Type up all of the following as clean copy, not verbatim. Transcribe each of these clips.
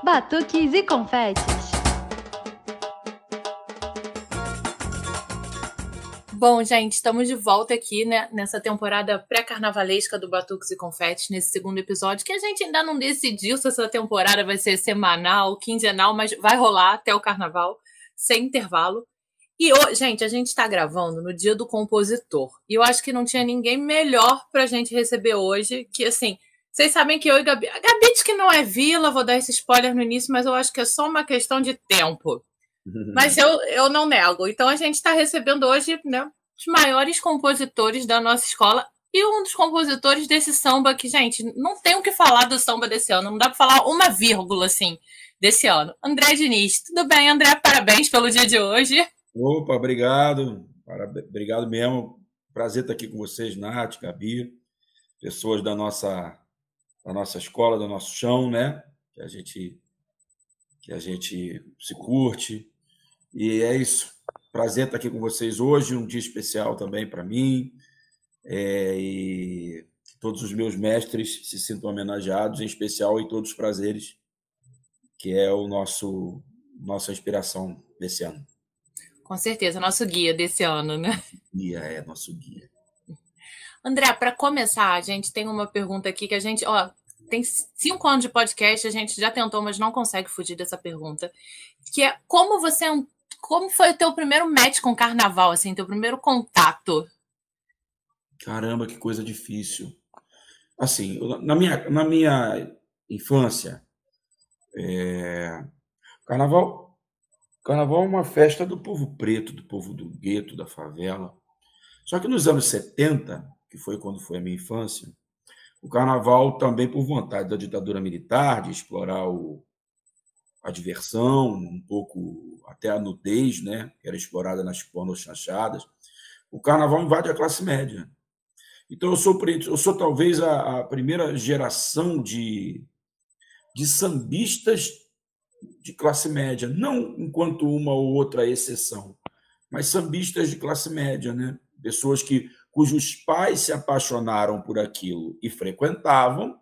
Batuques e confetes. Bom, gente, estamos de volta aqui, né, nessa temporada pré-carnavalesca do Batuques e Confetes, nesse segundo episódio, que a gente ainda não decidiu se essa temporada vai ser semanal, quinzenal, mas vai rolar até o carnaval, sem intervalo. E, gente, a gente está gravando no Dia do Compositor. E eu acho que não tinha ninguém melhor pra gente receber hoje, que, assim, vocês sabem que eu e Gabi... A Gabi diz que não é vila, vou dar esse spoiler no início, mas eu acho que é só uma questão de tempo. Mas eu não nego. Então a gente está recebendo hoje, né, os maiores compositores da nossa escola e um dos compositores desse samba que, gente, não tem o que falar do samba desse ano. Não dá para falar uma vírgula, assim, desse ano. André Diniz. Tudo bem, André? Parabéns pelo dia de hoje. Opa, obrigado. Obrigado mesmo. Prazer estar aqui com vocês, Nath, Gabi, pessoas da nossa escola, do nosso chão, né? Que a gente se curte. E é isso. Prazer estar aqui com vocês hoje, um dia especial também para mim. E que todos os meus mestres se sintam homenageados, em especial em todos os prazeres, que é nossa inspiração desse ano. Com certeza, nosso guia desse ano, né? Nosso guia. André, para começar, a gente tem uma pergunta aqui que a gente... tem 5 anos de podcast, a gente já tentou, mas não consegue fugir dessa pergunta, que é como foi o teu primeiro match com carnaval, assim, teu primeiro contato? Caramba, que coisa difícil. Assim, na minha infância, carnaval é uma festa do povo preto, do povo do gueto, da favela. Só que nos anos 70, que foi quando foi a minha infância, o carnaval também por vontade da ditadura militar, de explorar a diversão, um pouco até a nudez, né, que era explorada nas pornochanchadas. O carnaval invade a classe média. Então, eu sou talvez a primeira geração de sambistas de classe média, não enquanto uma ou outra exceção, mas sambistas de classe média, né? Pessoas cujos pais se apaixonaram por aquilo e frequentavam.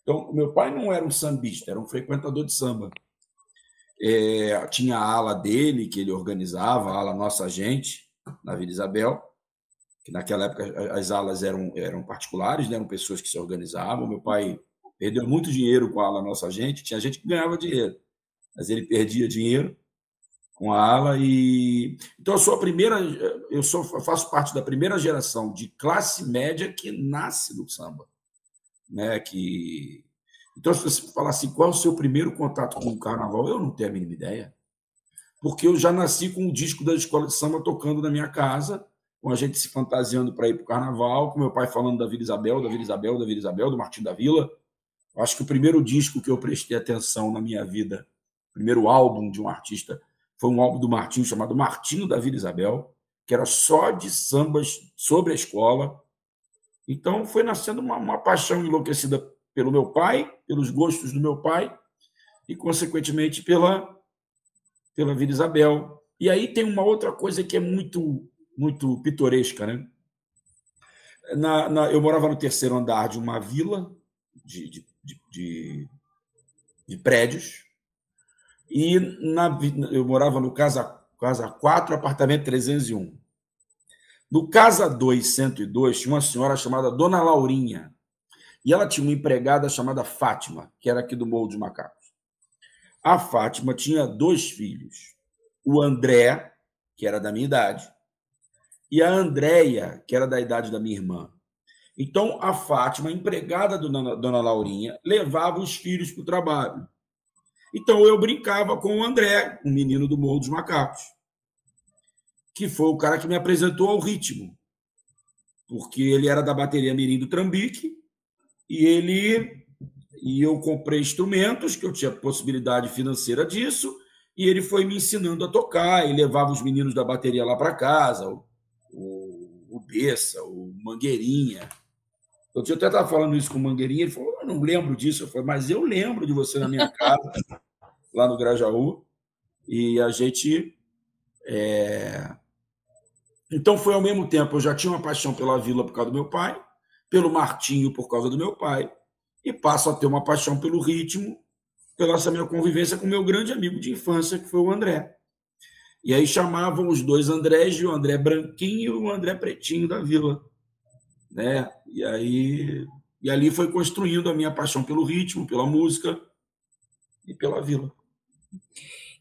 Então, o meu pai não era um sambista, era um frequentador de samba. Tinha a ala dele, que ele organizava, a ala Nossa Gente, na Vila Isabel, que naquela época as alas eram particulares, né? Eram pessoas que se organizavam. Meu pai perdeu muito dinheiro com a ala Nossa Gente, tinha gente que ganhava dinheiro, mas ele perdia dinheiro com a ala. Então eu faço parte da primeira geração de classe média que nasce do samba, né? Então, se você falar assim, qual é o seu primeiro contato com o carnaval, eu não tenho a mínima ideia, porque eu já nasci com o disco da escola de samba tocando na minha casa, com a gente se fantasiando para ir para o carnaval, com meu pai falando da Vila Isabel, da Vila Isabel, da Vila Isabel, do Martim da Vila. Acho que o primeiro disco que eu prestei atenção na minha vida, o primeiro álbum de um artista, foi um álbum do Martinho chamado Martinho da Vila Isabel, que era só de sambas sobre a escola. Então foi nascendo uma paixão enlouquecida pelo meu pai, pelos gostos do meu pai e, consequentemente, pela Vila Isabel. E aí tem uma outra coisa que é muito, muito pitoresca, né? Eu morava no terceiro andar de uma vila de prédios, e eu morava no Casa 4, apartamento 301. No Casa 2, 102, tinha uma senhora chamada Dona Laurinha, e ela tinha uma empregada chamada Fátima, que era aqui do Morro dos Macacos. A Fátima tinha 2 filhos, o André, que era da minha idade, e a Andréia, que era da idade da minha irmã. Então, a Fátima, empregada da Dona Laurinha, levava os filhos para o trabalho. Então, eu brincava com o André, um menino do Morro dos Macacos, que foi o cara que me apresentou ao ritmo, porque ele era da bateria Mirim do Trambique, e eu comprei instrumentos, que eu tinha possibilidade financeira disso, e ele foi me ensinando a tocar, e levava os meninos da bateria lá para casa, o Bessa, o Mangueirinha. Eu até estava falando isso com o Mangueirinha, ele falou, eu não lembro disso. Eu falei, mas eu lembro de você na minha casa, lá no Grajaú, e a gente... Então, foi ao mesmo tempo, eu já tinha uma paixão pela vila por causa do meu pai, pelo Martinho por causa do meu pai, e passo a ter uma paixão pelo ritmo pela essa minha convivência com o meu grande amigo de infância, que foi o André. E aí chamavam os dois Andrés, o André Branquinho e o André Pretinho da Vila, né? E ali foi construindo a minha paixão pelo ritmo, pela música e pela Vila.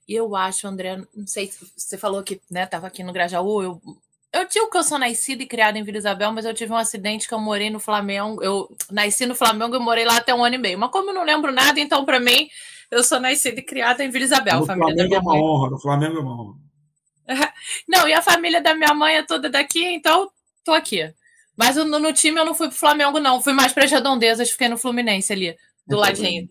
E eu acho, André, não sei se você falou que estava aqui no Grajaú, eu digo que eu sou nascida e criada em Vila Isabel, mas eu tive um acidente que eu morei no Flamengo. Eu nasci no Flamengo e morei lá até 1 ano e meio. Mas como eu não lembro nada, então, para mim, eu sou nascida e criada em Vila Isabel. No família Flamengo da minha mãe. No Flamengo é uma honra. Não, e a família da minha mãe é toda daqui, então tô aqui. Mas no time eu não fui pro Flamengo, não. Fui mais para as Redondezas, fiquei no Fluminense ali, do ladinho.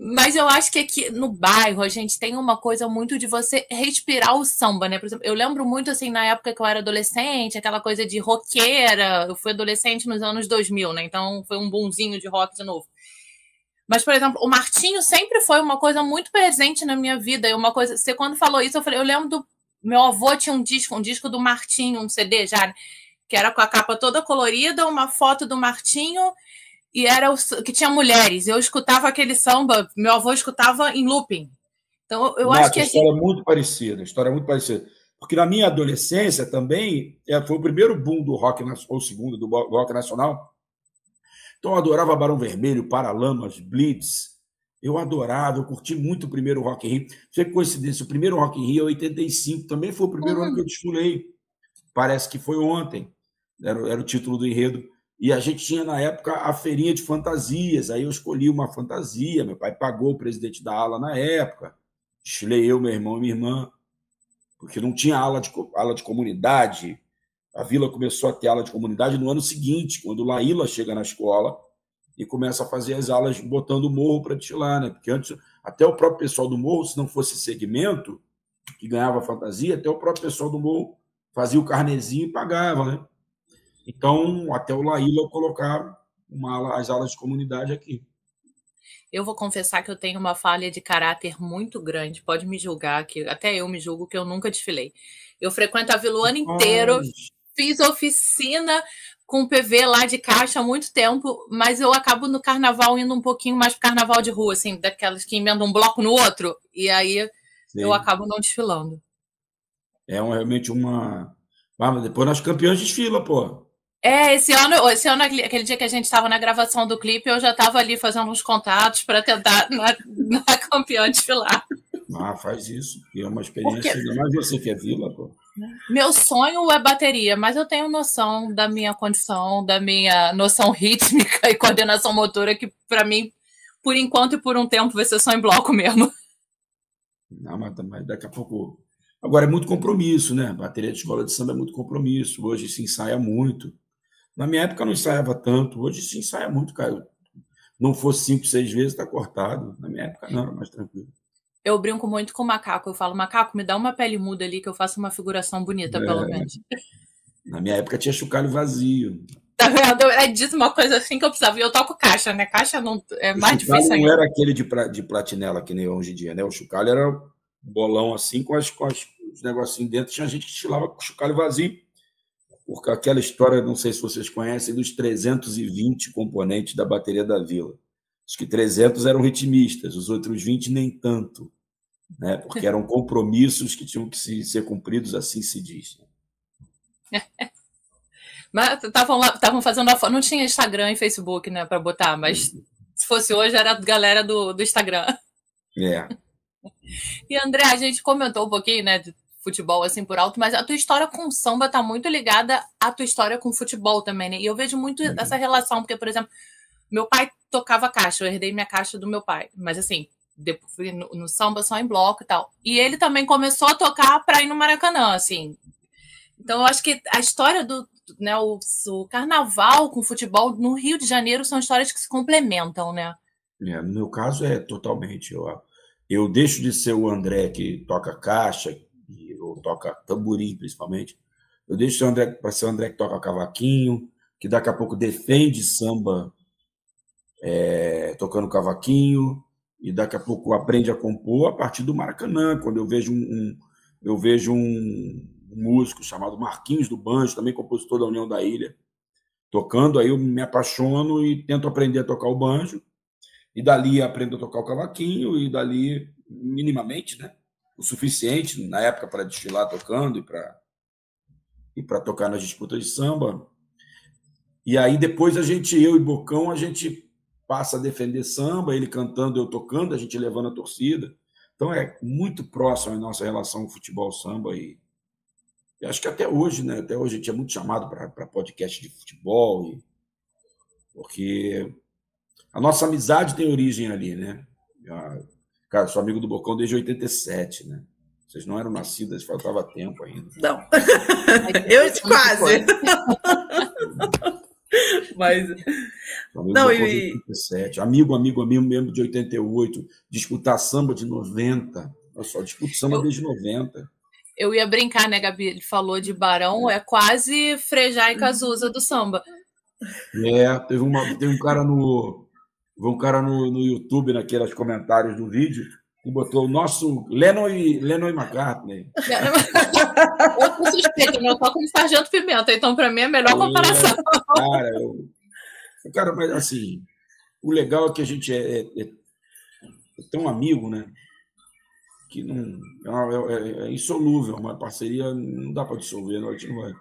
Mas eu acho que aqui no bairro a gente tem uma coisa muito de você respirar o samba, né? Por exemplo, eu lembro muito, assim, na época que eu era adolescente, aquela coisa de roqueira. Eu fui adolescente nos anos 2000, né? Então foi um boomzinho de rock de novo. Mas, por exemplo, o Martinho sempre foi uma coisa muito presente na minha vida. E uma coisa, você quando falou isso, eu falei, eu lembro do meu avô tinha um disco do Martinho, um CD já, né? Que era com a capa toda colorida, uma foto do Martinho. E era que tinha mulheres. Eu escutava aquele samba, meu avô escutava em looping. Então, eu acho que a história é muito parecida, Porque na minha adolescência também foi o primeiro boom do rock, ou o segundo, do rock nacional. Então eu adorava Barão Vermelho, Paralamas, Blitz. Eu adorava, eu curti muito o primeiro Rock in Rio. Foi coincidência, o primeiro Rock in Rio é 85, também foi o primeiro ano que eu desfilei. Parece que foi ontem, era o título do enredo. E a gente tinha, na época, a feirinha de fantasias. Aí eu escolhi uma fantasia, meu pai pagou o presidente da ala na época. Desfilei eu, meu irmão e minha irmã, porque não tinha ala de comunidade. A Vila começou a ter aula de comunidade no ano seguinte, quando o Laíla chega na escola e começa a fazer as aulas botando o morro para desfilar, né? Porque antes, até o próprio pessoal do morro, se não fosse segmento, que ganhava fantasia, até o próprio pessoal do morro fazia o carnezinho e pagava, né? Então, até o Laíla colocar as aulas de comunidade aqui. Eu vou confessar que eu tenho uma falha de caráter muito grande. Pode me julgar, que até eu me julgo que eu nunca desfilei. Eu frequento a Vila o ano inteiro, fiz oficina com PV lá de caixa há muito tempo, mas eu acabo no carnaval indo um pouquinho mais pro carnaval de rua, assim, daquelas que emendam um bloco no outro, e aí eu acabo não desfilando. É realmente uma... Mas depois nós campeões desfila, pô. Esse ano, aquele dia que a gente estava na gravação do clipe, eu já estava ali fazendo uns contatos para tentar na campeã desfilar. Faz isso, que é uma experiência. Ainda mais você que é Vila, pô. Meu sonho é bateria, mas eu tenho noção da minha condição, da minha noção rítmica e coordenação motora, que para mim, por enquanto e por um tempo, vai ser só em bloco mesmo. Não, mas daqui a pouco... Agora, é muito compromisso, né? Bateria de escola de samba é muito compromisso. Hoje se ensaia muito. Na minha época não ensaiava tanto. Hoje se ensaia muito, cara. Não fosse 5, 6 vezes, tá cortado. Na minha época não, era mais tranquilo. Eu brinco muito com o macaco. Eu falo, macaco, me dá uma pele muda ali que eu faço uma figuração bonita, pelo menos. Na minha época tinha chocalho vazio. Tá vendo? É disso uma coisa assim que eu precisava. E eu toco caixa, né? Caixa não, é mais difícil ainda. Não era aquele de platinela que nem hoje em dia, né? O chocalho era um bolão assim com os negocinhos dentro. Tinha gente que destilava com chocalho vazio. Porque aquela história, não sei se vocês conhecem, dos 320 componentes da bateria da Vila. Acho que 300 eram ritmistas, os outros 20 nem tanto, né? Porque eram compromissos que tinham que ser cumpridos, assim se diz. Mas estavam fazendo a foto. Não tinha Instagram e Facebook, né, para botar, mas se fosse hoje era a galera do Instagram. E André, a gente comentou um pouquinho, né, de futebol assim por alto, mas a tua história com samba tá muito ligada à tua história com futebol também, né? E eu vejo muito essa relação, porque, por exemplo, meu pai tocava caixa, eu herdei minha caixa do meu pai, mas assim, depois no samba só em bloco e tal. E ele também começou a tocar para ir no Maracanã, assim. Então eu acho que a história do, né, o carnaval com futebol no Rio de Janeiro são histórias que se complementam, né? No meu caso é totalmente. Eu deixo de ser o André que toca caixa, ou toca tamborim, principalmente. Eu deixo para ser o André que toca cavaquinho, que daqui a pouco defende samba tocando cavaquinho, e daqui a pouco aprende a compor a partir do Maracanã, quando eu vejo um músico chamado Marquinhos do Banjo, também compositor da União da Ilha, tocando, aí eu me apaixono e tento aprender a tocar o banjo, E dali aprendo a tocar o cavaquinho, e dali, minimamente, né? O suficiente, na época, para desfilar tocando e para tocar nas disputas de samba. E aí, depois, eu e Bocão, a gente passa a defender samba, ele cantando, eu tocando, a gente levando a torcida. Então, é muito próximo a nossa relação com futebol-samba. E acho que até hoje, né? Até hoje a gente é muito chamado para podcast de futebol, porque a nossa amizade tem origem ali, né? Cara, sou amigo do Bocão desde 87, né? Vocês não eram nascidas, faltava tempo ainda. Não. Eu quase. Mas... Não, 87. Amigo mesmo de 88. Disputar samba de 90. Eu só disputo samba desde 90. Eu ia brincar, né, Gabi? Ele falou de Barão, é quase Frejá e Cazuza do samba. Teve um cara no YouTube, naqueles comentários do vídeo, que botou o nosso Lennon e McCartney. Eu sou suspeita, eu toco no Sargento Pimenta, então para mim é a melhor comparação. Cara, mas assim, o legal é que a gente é tão amigo, né? Que é insolúvel, uma parceria não dá para dissolver, a gente não vai.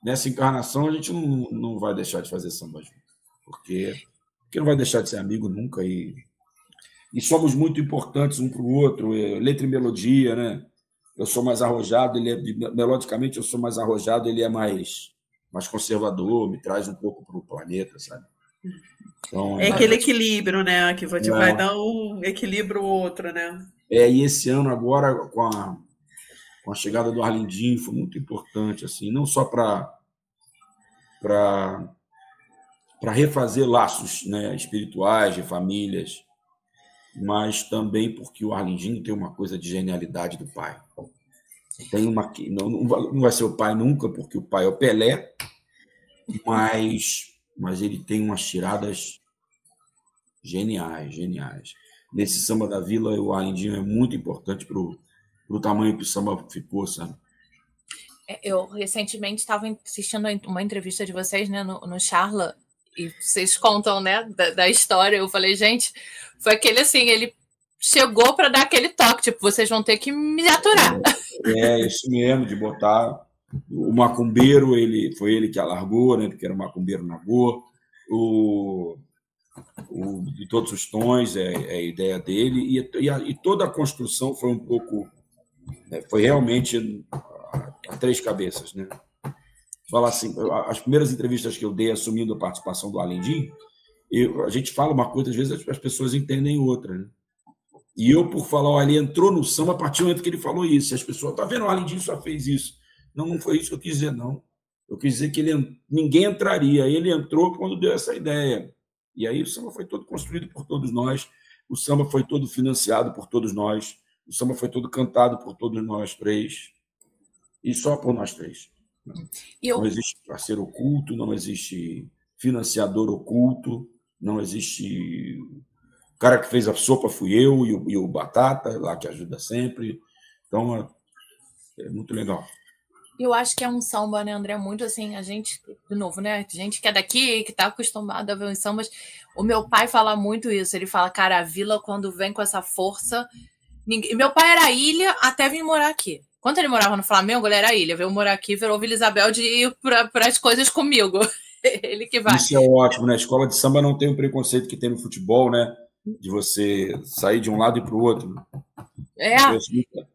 Nessa encarnação a gente não vai deixar de fazer samba junto, porque não vai deixar de ser amigo nunca, e somos muito importantes um para o outro, letra e melodia, né? Eu sou mais arrojado, melodicamente eu sou mais arrojado, ele é mais conservador, me traz um pouco para o planeta, sabe? Então, é aquele equilíbrio, né? Que vai dar um equilíbrio outro, né? E esse ano agora, com a chegada do Arlindinho, foi muito importante, assim, não só para refazer laços, né, espirituais, de famílias, mas também porque o Arlindinho tem uma coisa de genialidade do pai. Não vai ser o pai nunca, porque o pai é o Pelé, mas ele tem umas tiradas geniais. Nesse Samba da Vila, o Arlindinho é muito importante para o tamanho que o samba ficou, sabe? Eu recentemente estava assistindo uma entrevista de vocês, né, no Charla, e vocês contam, né, da história. Eu falei, gente, foi aquele assim, ele chegou para dar aquele toque, tipo, vocês vão ter que me aturar. Isso mesmo, de botar o macumbeiro, foi ele que alargou, né, porque era o macumbeiro Nagô, de todos os tons, é a ideia dele, e toda a construção foi um pouco, foi realmente a três cabeças, né? Falar assim, as primeiras entrevistas que eu dei assumindo a participação do Arlindinho, a gente fala uma coisa, às vezes as pessoas entendem outra, né? E eu, por falar, ele entrou no samba a partir do momento que ele falou isso, e as pessoas, tá vendo, o Arlindinho só fez isso. Não foi isso que eu quis dizer, não. Eu quis dizer que ninguém entraria, ele entrou quando deu essa ideia. E aí o samba foi todo construído por todos nós, o samba foi todo financiado por todos nós, o samba foi todo cantado por todos nós três, e só por nós três. Não existe parceiro oculto, não existe financiador oculto, não existe... O cara que fez a sopa fui eu e o Batata, lá que ajuda sempre. Então, é muito legal. Eu acho que é um samba, né, André? Muito assim, a gente, de novo, né? A gente que é daqui, que tá acostumado a ver os sambas. O meu pai fala muito isso. Ele fala, cara, a Vila, quando vem com essa força... Meu pai era ilha até vir morar aqui. Quando ele morava no Flamengo, ele era ilha. Veio morar aqui, virou Vila Isabel de ir para as coisas comigo. Ele que vai. Isso é ótimo, né? A escola de samba não tem o preconceito que tem no futebol, né? De você sair de um lado e para o outro.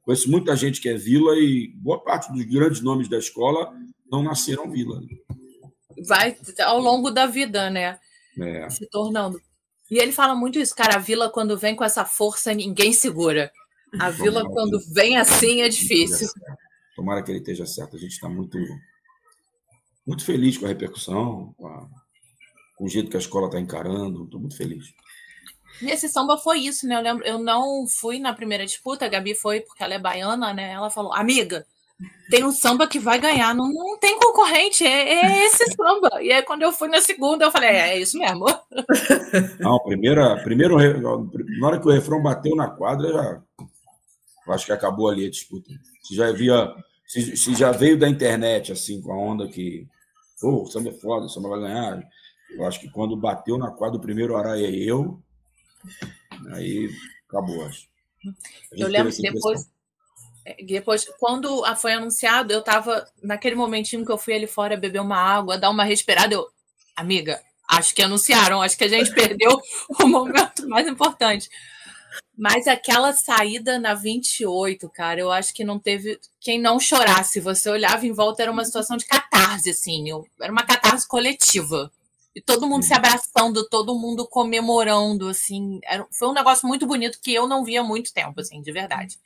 Conheço muita gente que é Vila e boa parte dos grandes nomes da escola não nasceram Vila. Vai ao longo da vida, né? Se tornando. E ele fala muito isso, cara, a Vila quando vem com essa força, ninguém segura. A Vila quando vem assim é difícil. Tomara que ele esteja certo. A gente está muito feliz com a repercussão, com o jeito que a escola está encarando. Estou muito feliz. E esse samba foi isso, né? Eu lembro, eu não fui na primeira disputa, a Gabi foi porque ela é baiana, né? Ela falou, amiga, tem um samba que vai ganhar, não tem concorrente, é esse samba. E aí, quando eu fui na segunda, eu falei, é isso mesmo. Não, na hora que o refrão bateu na quadra, eu acho que acabou ali a disputa. Se já veio da internet, assim, com a onda que o samba é foda, o samba vai ganhar. Eu acho que quando bateu na quadra, o primeiro Araia e eu, Aí acabou, acho. Eu lembro que depois, quando foi anunciado, eu tava naquele momentinho que eu fui ali fora beber uma água, dar uma respirada, amiga, acho que anunciaram, acho que a gente perdeu o momento mais importante. Mas aquela saída na 28, cara, eu acho que não teve quem não chorasse. Você olhava em volta, era uma situação de catarse, assim. Era uma catarse coletiva. E todo mundo se abraçando, todo mundo comemorando, assim. Foi um negócio muito bonito que eu não via há muito tempo, assim, de verdade.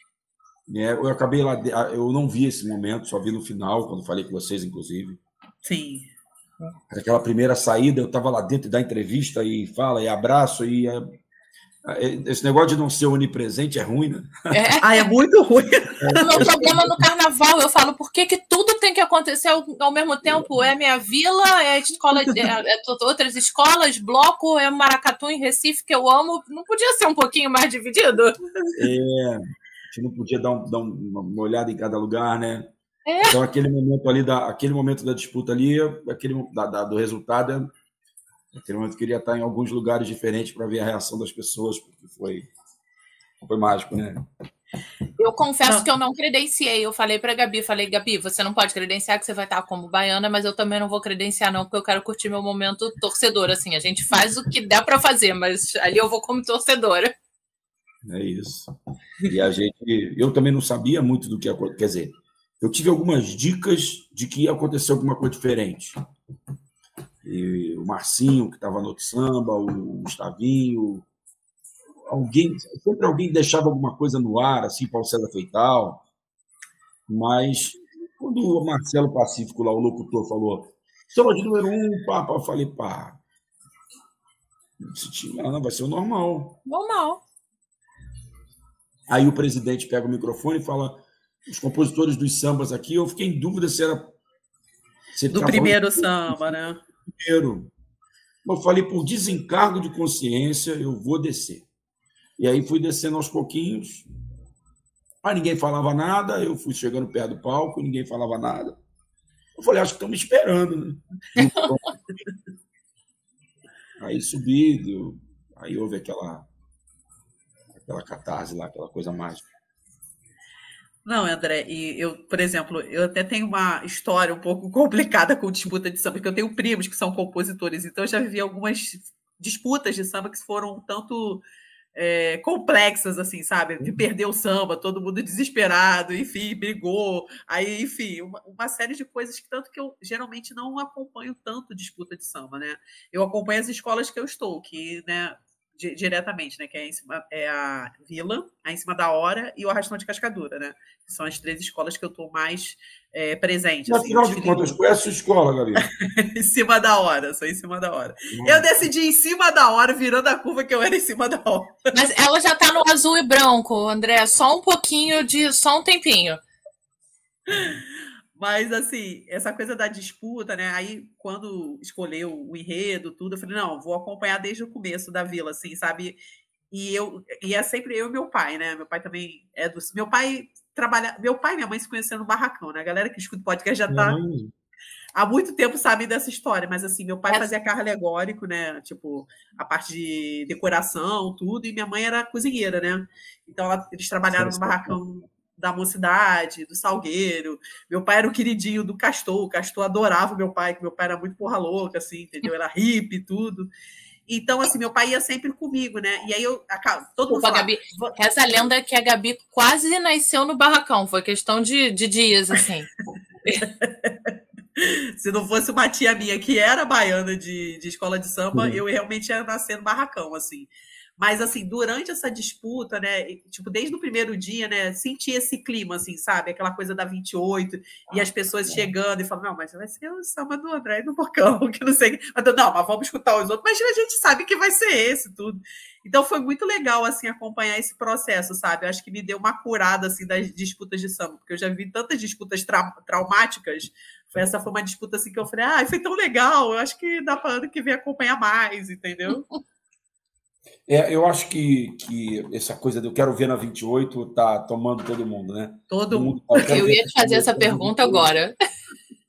Eu acabei lá, eu não vi esse momento, só vi no final, quando falei com vocês, inclusive. Sim. Aquela primeira saída, eu estava lá dentro da entrevista e fala, e abraço, e esse negócio de não ser onipresente é ruim, né? É muito ruim. O meu problema no carnaval, eu falo, por que tudo tem que acontecer ao mesmo tempo? É minha vila, é escola, outras escolas, bloco, é Maracatu em Recife, que eu amo. Não podia ser um pouquinho mais dividido? A gente não podia dar uma olhada em cada lugar, né? Então, aquele momento da disputa ali, do resultado, aquele momento eu queria estar em alguns lugares diferentes para ver a reação das pessoas, porque foi mágico, né? Eu confesso que eu não credenciei. Eu falei para Gabi, Gabi, você não pode credenciar que você vai estar como baiana, mas eu também não vou credenciar não, porque eu quero curtir meu momento torcedor, assim. A gente faz o que dá para fazer, mas ali eu vou como torcedora. É isso. E eu também não sabia muito do que quer dizer, eu tive algumas dicas de que ia acontecer alguma coisa diferente. E o Marcinho, que estava no outro samba, o Gustavinho, sempre alguém deixava alguma coisa no ar, assim, para o César Feital, mas quando o Marcelo Pacífico, lá, o locutor, falou samba de número 1, eu falei, esse time não vai ser o normal. Normal. Aí o presidente pega o microfone e fala, os compositores dos sambas aqui, eu fiquei em dúvida se era... do primeiro samba, né? Primeiro. Eu falei, por desencargo de consciência, eu vou descer. E aí fui descendo aos pouquinhos, mas ninguém falava nada, eu fui chegando perto do palco, ninguém falava nada. Eu falei, acho que estão me esperando, né? Aí subi, aí houve aquela catarse lá, aquela coisa mágica. Não, André, e eu, por exemplo, eu até tenho uma história um pouco complicada com disputa de samba, porque eu tenho primos que são compositores, então eu já vivi algumas disputas de samba que foram tanto complexas, assim, sabe? De perder o samba, todo mundo desesperado, enfim, brigou, aí, enfim, uma série de coisas que tanto que eu geralmente não acompanho tanto disputa de samba, né? Eu acompanho as escolas que eu estou, que, né, diretamente, né? Que é a Vila, a Em Cima da Hora e o Arrastão de Cascadura, né? Que são as 3 escolas que eu estou mais presente. Mas, afinal de contas, qual é a sua escola, Gabi? Em Cima da Hora, sou Em Cima da Hora. Eu decidi em cima da hora, virando a curva que eu era Em Cima da Hora. Mas ela já está no azul e branco, André, só um tempinho. Mas, assim, essa coisa da disputa, né? Aí, quando escolheu o enredo, tudo, eu falei, não, vou acompanhar desde o começo da Vila, assim, sabe? E é sempre eu e meu pai, né? Meu pai também é do... Meu pai e minha mãe se conheceram no barracão, né? A galera que escuta o podcast já tá... Há muito tempo sabe dessa história, mas, assim, meu pai fazia carro alegórico, né? Tipo, a parte de decoração, tudo, e minha mãe era cozinheira, né? Então, eles trabalharam no barracão da Mocidade, do Salgueiro. Meu pai era o queridinho do Castor. O Castor adorava o meu pai, que meu pai era muito porra louca, assim, entendeu? Era hippie e tudo. Então, assim, meu pai ia sempre comigo, né? E aí todo mundo falava... Gabi, essa lenda é que a Gabi quase nasceu no barracão. Foi questão de dias, assim. Se não fosse uma tia minha que era baiana de escola de samba, eu realmente ia nascer no barracão, assim. Mas, assim, durante essa disputa, né, tipo, desde o primeiro dia, né, senti esse clima, assim, sabe? Aquela coisa da 28, e as pessoas chegando e falando, não, mas vai ser o samba do André e do Bocão, que não sei... Não, mas vamos escutar os outros, mas a gente sabe que vai ser esse, tudo. Então, foi muito legal, assim, acompanhar esse processo, sabe? Eu acho que me deu uma curada, assim, das disputas de samba, porque eu já vi tantas disputas traumáticas. Essa foi uma disputa, assim, que eu falei, foi tão legal, eu acho que dá para ano que vem acompanhar mais, entendeu? Eu acho que essa coisa de eu quero ver na 28 tá tomando todo mundo, né? Todo mundo. Eu ia te fazer essa pergunta agora.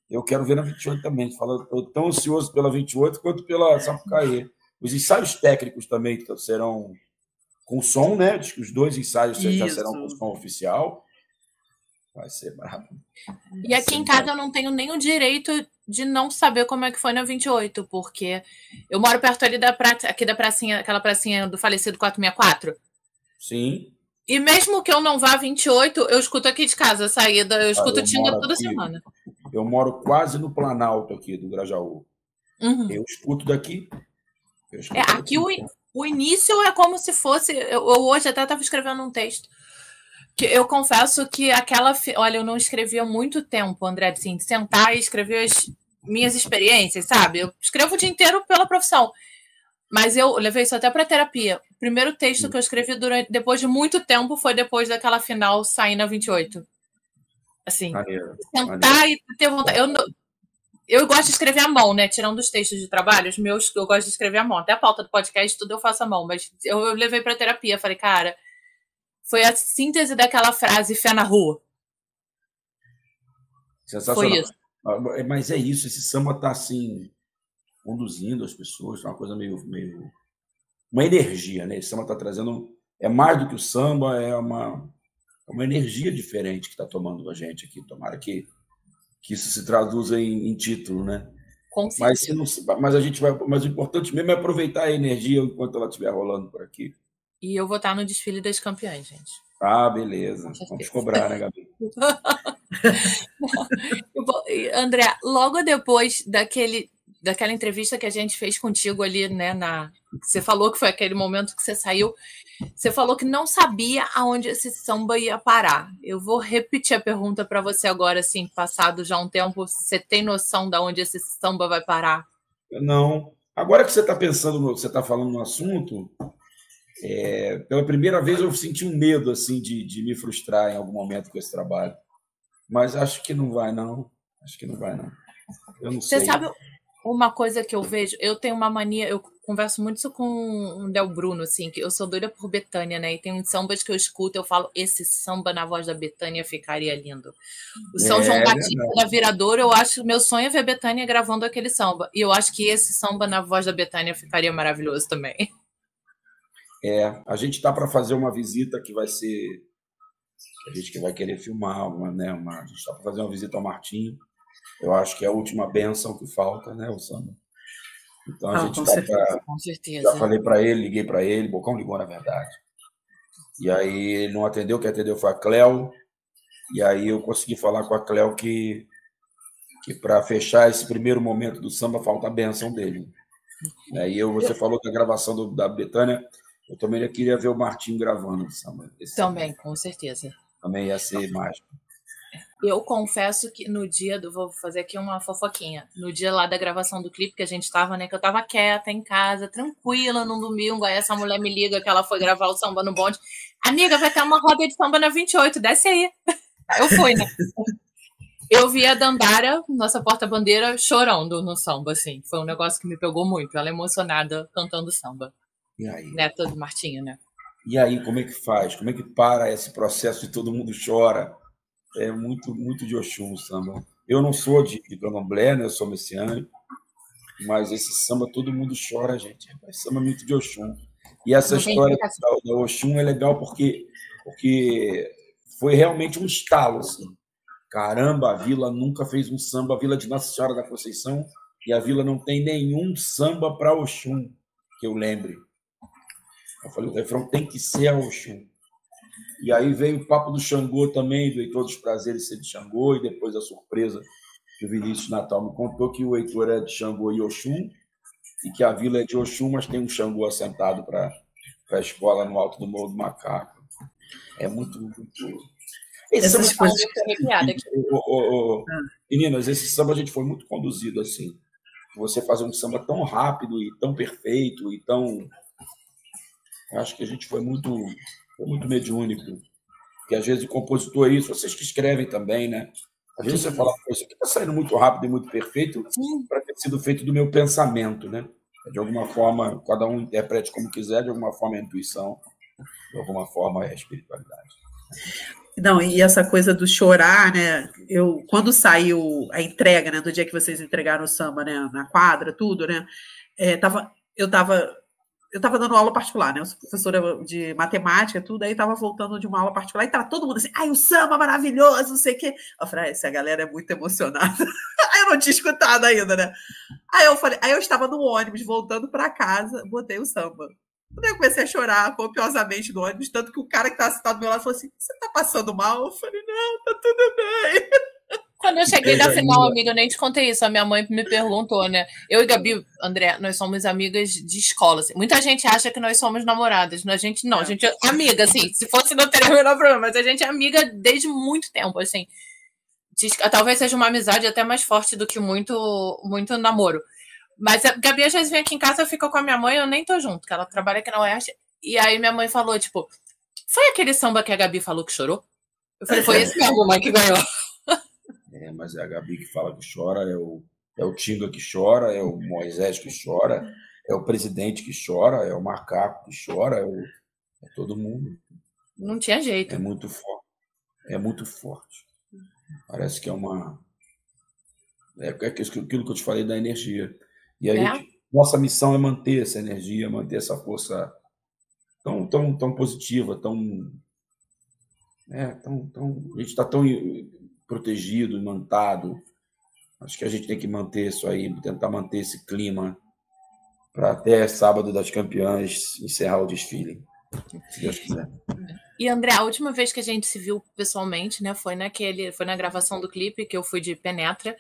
Eu quero ver na 28 também. Estou tão ansioso pela 28 quanto pela Sapucaí. Os ensaios técnicos também serão com som, né? Diz que os 2 ensaios já Isso. serão com som oficial. Vai ser brabo. E aqui em casa eu não tenho nem o direito de não saber como é que foi na 28, porque eu moro perto ali aqui da pracinha, aquela pracinha do falecido 464. Sim. E mesmo que eu não vá 28, eu escuto aqui de casa a saída, eu escuto Tinga toda semana. Eu moro quase no Planalto aqui do Grajaú. Uhum. Eu escuto daqui. Aqui o início é como se fosse... Eu hoje até estava escrevendo um texto. Que eu confesso que olha, eu não escrevi há muito tempo, André, assim, de sentar e escrever as minhas experiências, sabe? Eu escrevo o dia inteiro pela profissão. Mas eu levei isso até para terapia. O primeiro texto que eu escrevi depois de muito tempo foi depois daquela final sair na 28. Assim, sentar e ter vontade. Eu gosto de escrever à mão, né? Tirando os textos de trabalho, os meus, eu gosto de escrever à mão. Até a pauta do podcast, tudo eu faço à mão. Mas eu levei para terapia. Falei, cara, foi a síntese daquela frase fé na rua. Sensacional. Foi isso. Mas é isso, esse samba está assim, conduzindo as pessoas, uma coisa meio uma energia, né? Esse samba está trazendo, é mais do que o samba, é uma energia diferente que está tomando a gente aqui. Tomara que isso se traduza em título, né? Mas a gente vai, mas o importante mesmo é aproveitar a energia enquanto ela estiver rolando por aqui. E eu vou estar no desfile das campeãs, gente. Ah, beleza. Vamos cobrar, né, Gabi? André, logo depois daquela entrevista que a gente fez contigo ali, né? Você falou que foi aquele momento que você saiu. Você falou que não sabia aonde esse samba ia parar. Eu vou repetir a pergunta para você agora, assim, passado já um tempo. Você tem noção de onde esse samba vai parar? Não. Agora que você está pensando, você está falando no assunto, pela primeira vez eu senti um medo assim de me frustrar em algum momento com esse trabalho. Mas acho que não vai, não. Eu não sei. Você sabe uma coisa que eu vejo? Eu tenho uma mania, eu converso muito isso com o Del Bruno, assim, que eu sou doida por Bethânia, né? E tem uns sambas que eu escuto, eu falo, esse samba na voz da Bethânia ficaria lindo. O São João Batista da Viradouro, eu acho que meu sonho é ver Bethânia gravando aquele samba. E eu acho que esse samba na voz da Bethânia ficaria maravilhoso também. A gente está para fazer uma visita que vai ser... A gente que vai querer filmar, a gente está para fazer uma visita ao Martinho. Eu acho que é a última bênção que falta, né, o samba. Então a gente está para... Com certeza. Já falei para ele, liguei para ele, Bocão ligou, na verdade. E aí ele não atendeu, quem atendeu foi a Cléo. E aí eu consegui falar com a Cléo que para fechar esse primeiro momento do samba falta a bênção dele. E você falou da gravação da Bethânia, eu também queria ver o Martinho gravando o samba. Também, com certeza. Também ia ser mágico. Eu confesso que no dia vou fazer aqui uma fofoquinha. No dia lá da gravação do clipe que a gente estava, né? Que eu tava quieta em casa, tranquila, num domingo. Aí essa mulher me liga que ela foi gravar o samba no bonde. Amiga, vai ter uma roda de samba na 28, desce aí. Eu fui, né? Eu vi a Dandara, nossa porta-bandeira, chorando no samba, assim. Foi um negócio que me pegou muito. Ela emocionada cantando samba. E aí? Neta do Martinho, né? E aí, como é que faz? Como é que para esse processo de todo mundo chora? É muito, muito de Oxum o samba. Eu não sou de candomblé, né? Eu sou messiânico, mas esse samba todo mundo chora, gente. Esse samba é muito de Oxum. E essa história da Oxum é legal porque foi realmente um estalo, assim. Caramba, a Vila nunca fez um samba, a Vila de Nossa Senhora da Conceição, e a Vila não tem nenhum samba para Oxum, que eu lembre. Eu falei, o refrão tem que ser a Oxum. E aí veio o papo do Xangô também, do Heitor dos Prazeres ser de Xangô, e depois a surpresa que o Vinícius Natal me contou que o Heitor é de Xangô e Oxum, e que a Vila é de Oxum, mas tem um Xangô assentado para a escola no alto do Morro do Macaco. É muito... Essas coisas... Meninas, esse samba a gente foi muito conduzido assim. Você fazer um samba tão rápido e tão perfeito e tão... Acho que a gente foi muito mediúnico. Porque às vezes o compositor é isso, vocês que escrevem também, né? Às vezes você fala, isso aqui está saindo muito rápido e muito perfeito para ter sido feito do meu pensamento, né? De alguma forma, cada um interprete como quiser, de alguma forma é a intuição, de alguma forma é a espiritualidade. Não, e essa coisa do chorar, né? Quando saiu a entrega, né? Do dia que vocês entregaram o samba, né? Na quadra, tudo, né? Eu estava eu estava dando aula particular, né? Eu sou professora de matemática, tudo, aí estava voltando de uma aula particular e estava todo mundo assim, ai, o samba maravilhoso, não sei o quê. Eu falei, essa galera é muito emocionada. Aí eu não tinha escutado ainda, né? Aí eu estava no ônibus, voltando para casa, botei o samba. Quando eu comecei a chorar copiosamente no ônibus, tanto que o cara que estava sentado do meu lado falou assim, você está passando mal? Eu falei, não, tá tudo bem. Quando eu cheguei na final, amiga, eu nem te contei isso. A minha mãe me perguntou, né? Eu e Gabi, André, nós somos amigas de escola. Assim. Muita gente acha que nós somos namoradas. A gente não, a gente é amiga, assim. Se fosse, não teria o menor problema. Mas a gente é amiga desde muito tempo, assim. Talvez seja uma amizade até mais forte do que muito namoro. Mas a Gabi às vezes vem aqui em casa, fica com a minha mãe, eu nem tô junto, que ela trabalha aqui na Oeste. E aí minha mãe falou, tipo, foi aquele samba que a Gabi falou que chorou? Eu falei, foi esse mesmo, mãe, que ganhou. Mas é a Gabi que fala que chora, é o Tinga que chora, é o Moisés que chora, é o presidente que chora, é o macaco que chora, é todo mundo. Não tinha jeito. É muito forte. É muito forte. Parece que é uma... É aquilo que eu te falei da energia. E aí, nossa missão é manter essa energia, manter essa força tão positiva, a gente está tão protegido, imantado. Acho que a gente tem que manter isso aí, tentar manter esse clima para até sábado das campeãs encerrar o desfile, se Deus quiser. E André, a última vez que a gente se viu pessoalmente, né, foi na gravação do clipe que eu fui de Penetra.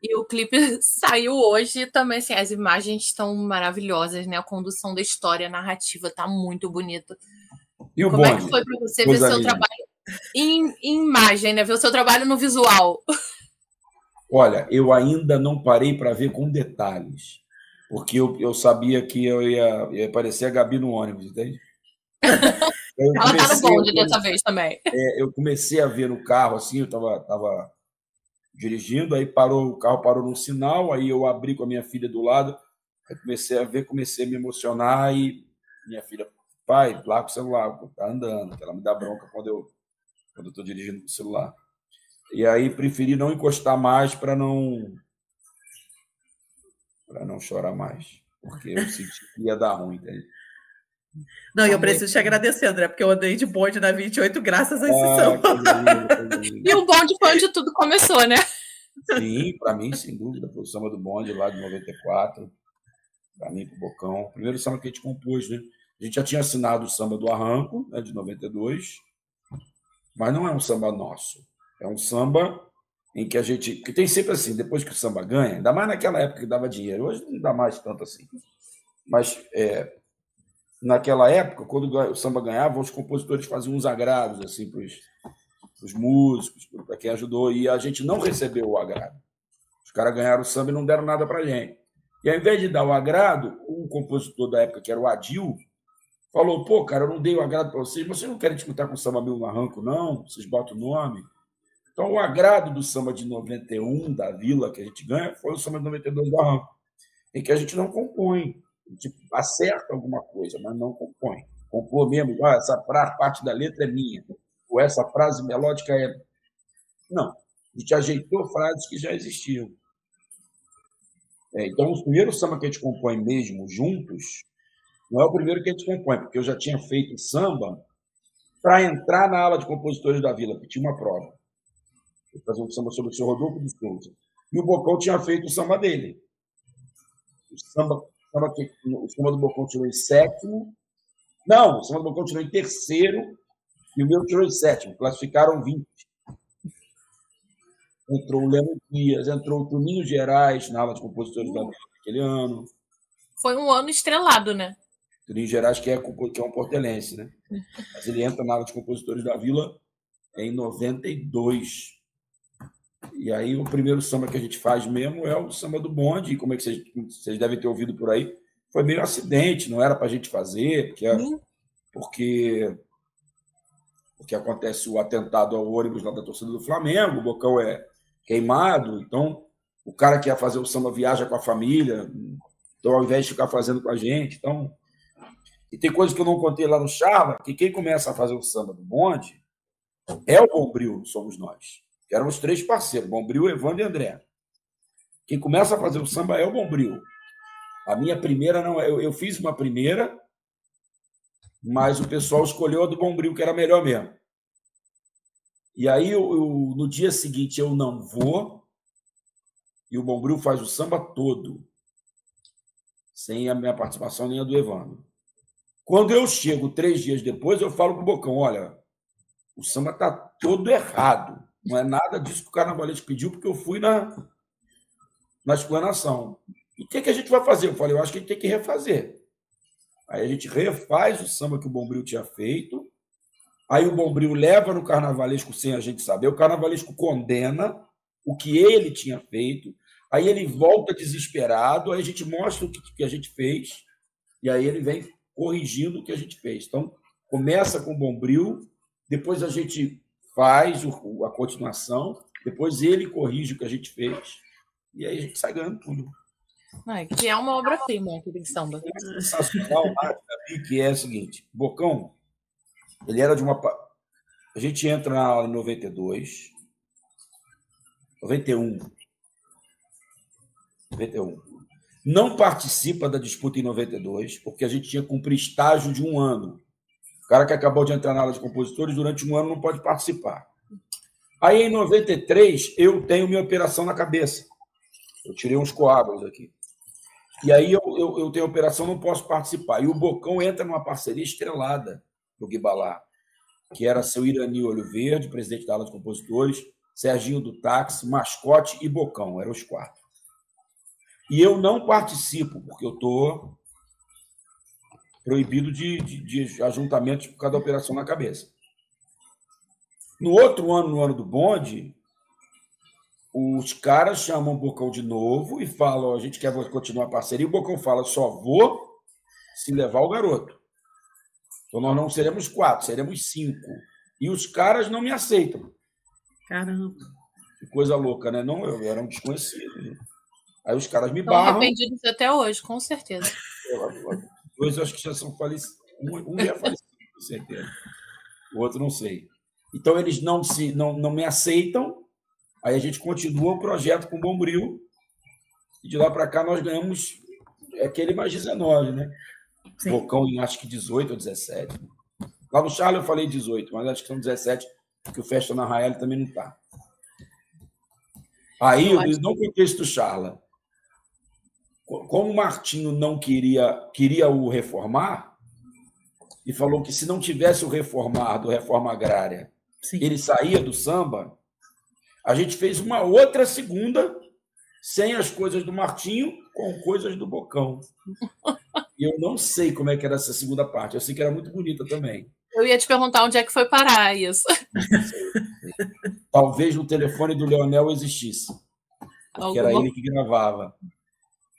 E o clipe saiu hoje também, assim, as imagens estão maravilhosas, né? A condução da história, a narrativa tá muito bonita. E o Como bonde? É que foi para você ver seu trabalho em imagem, né? Ver o seu trabalho no visual? Olha, eu ainda não parei para ver com detalhes, porque eu sabia que eu ia aparecer a Gabi no ônibus, entende? Ela tá no bonde dessa vez também. Eu comecei a ver no carro, assim, eu tava dirigindo, aí o carro parou num sinal, aí eu abri com a minha filha do lado, aí comecei a me emocionar e minha filha, pai, larga o celular, tá andando, ela me dá bronca quando eu estou dirigindo com o celular. E aí preferi não encostar mais para não chorar mais, porque eu senti que ia dar ruim, entende? Não, e eu preciso te agradecer, André, porque eu andei de bonde na 28 graças a esse samba. E o bonde foi onde tudo começou, né? Sim, para mim, sem dúvida, foi o samba do bonde lá de 94, para mim, pro Bocão. O primeiro samba que a gente compôs, né? A gente já tinha assinado o samba do Arranco, né, de 92, mas não é um samba nosso. É um samba em que a gente... Porque tem sempre assim, depois que o samba ganha, ainda mais naquela época que dava dinheiro, hoje não dá mais tanto assim. Mas naquela época, quando o samba ganhava, os compositores faziam uns agrados assim, para os músicos, para quem ajudou, e a gente não recebeu o agrado. Os caras ganharam o samba e não deram nada para a gente. E ao invés de dar o agrado, o compositor da época, que era o Adil, falou, pô, cara, eu não dei o agrado para vocês, vocês não querem disputar com o Samba Meu no Arranco, não? Vocês botam o nome. Então, o agrado do samba de 91, da Vila, que a gente ganha, foi o samba de 92 do Arranco, em que a gente não compõe. A gente acerta alguma coisa, mas não compõe. Compor mesmo, essa parte da letra é minha, ou essa frase melódica é... Não, a gente ajeitou frases que já existiam. Então, o primeiro samba que a gente compõe mesmo, juntos, não é o primeiro que a gente compõe, porque eu já tinha feito samba para entrar na aula de compositores da Vila, que tinha uma prova. Eu fazia um samba sobre o seu Rodolfo de Souza. E o Bocão tinha feito o samba dele. O samba do Bocão tirou em sétimo. Não, o samba do Bocão tirou em terceiro e o meu tirou em sétimo. Classificaram 20. Entrou o Leno Dias, entrou o Toninho Gerais na aula de compositores da Vila naquele ano. Foi um ano estrelado, né? Toninho Gerais, que é um portelense, né? Mas ele entra na aula de compositores da Vila em 92. E aí o primeiro samba que a gente faz mesmo é o samba do bonde, como é que vocês devem ter ouvido por aí, foi meio acidente, não era para a gente fazer, porque acontece o atentado ao ônibus lá da torcida do Flamengo, o Bocão é queimado, então o cara que ia fazer o samba viaja com a família, então ao invés de ficar fazendo com a gente, então... E tem coisa que eu não contei lá no Charla, que quem começa a fazer o samba do bonde é o Bombril, somos nós. Éramos 3 parceiros, Bombril, Evandro e André. Quem começa a fazer o samba é o Bombril. A minha primeira não. Eu fiz uma primeira, mas o pessoal escolheu a do Bombril, que era melhor mesmo. E aí, no dia seguinte, eu não vou, e o Bombril faz o samba todo, sem a minha participação nem a do Evandro. Quando eu chego 3 dias depois, eu falo para o Bocão, olha, o samba está todo errado. Não é nada disso que o carnavalesco pediu, porque eu fui na explanação. E o que a gente vai fazer? Eu falei, eu acho que a gente tem que refazer. Aí a gente refaz o samba que o Bombril tinha feito, aí o Bombril leva no carnavalesco sem a gente saber, o carnavalesco condena o que ele tinha feito, aí ele volta desesperado, aí a gente mostra o que a gente fez, e aí ele vem corrigindo o que a gente fez. Então, começa com o Bombril, depois a gente faz a continuação, depois ele corrige o que a gente fez, e aí a gente sai ganhando tudo. Que é uma obra-prima aquele samba. Sensacional, que é o seguinte, Bocão, ele era de uma... A gente entra na aula em 92, 91. Não participa da disputa em 92, porque a gente tinha que cumprir estágio de 1 ano. O cara que acabou de entrar na aula de compositores, durante 1 ano não pode participar. Aí, em 93, eu tenho minha operação na cabeça. Eu tirei uns coágulos aqui. E aí eu tenho operação, não posso participar. E o Bocão entra numa parceria estrelada do Guibalá, que era seu Irani Olho Verde, presidente da aula de compositores, Serginho do Táxi, Mascote e Bocão, eram os 4. E eu não participo, porque eu estou proibido de ajuntamentos por causa da operação na cabeça. No outro ano, no ano do bonde, os caras chamam o Bocão de novo e falam, a gente quer continuar a parceria, e o Bocão fala, só vou se levar o garoto. Então, nós não seremos 4, seremos 5. E os caras não me aceitam. Caramba. Que coisa louca, né? Não, eu era um desconhecido. Aí os caras me Estão barram. arrependidos até hoje, com certeza. 2 acho que já são falecidos. Um já é falecido, com certeza. O outro não sei. Então, eles não me aceitam. Aí a gente continua o projeto com o Bombril. E de lá para cá nós ganhamos aquele mais 19, né? Sim. Bocão em acho que 18 ou 17. Lá no Charla eu falei 18, mas acho que são 17, porque o Festa na Rael também não está. Aí, no contexto do Charla, como o Martinho não queria o reformar, e falou que se não tivesse o reformar do Reforma Agrária, sim, ele saía do samba, a gente fez uma outra segunda, sem as coisas do Martinho, com coisas do Bocão. E eu não sei como é que era essa segunda parte. Eu sei que era muito bonita também. Eu ia te perguntar onde é que foi parar isso. Talvez no telefone do Leonel existisse. Porque era ele que gravava.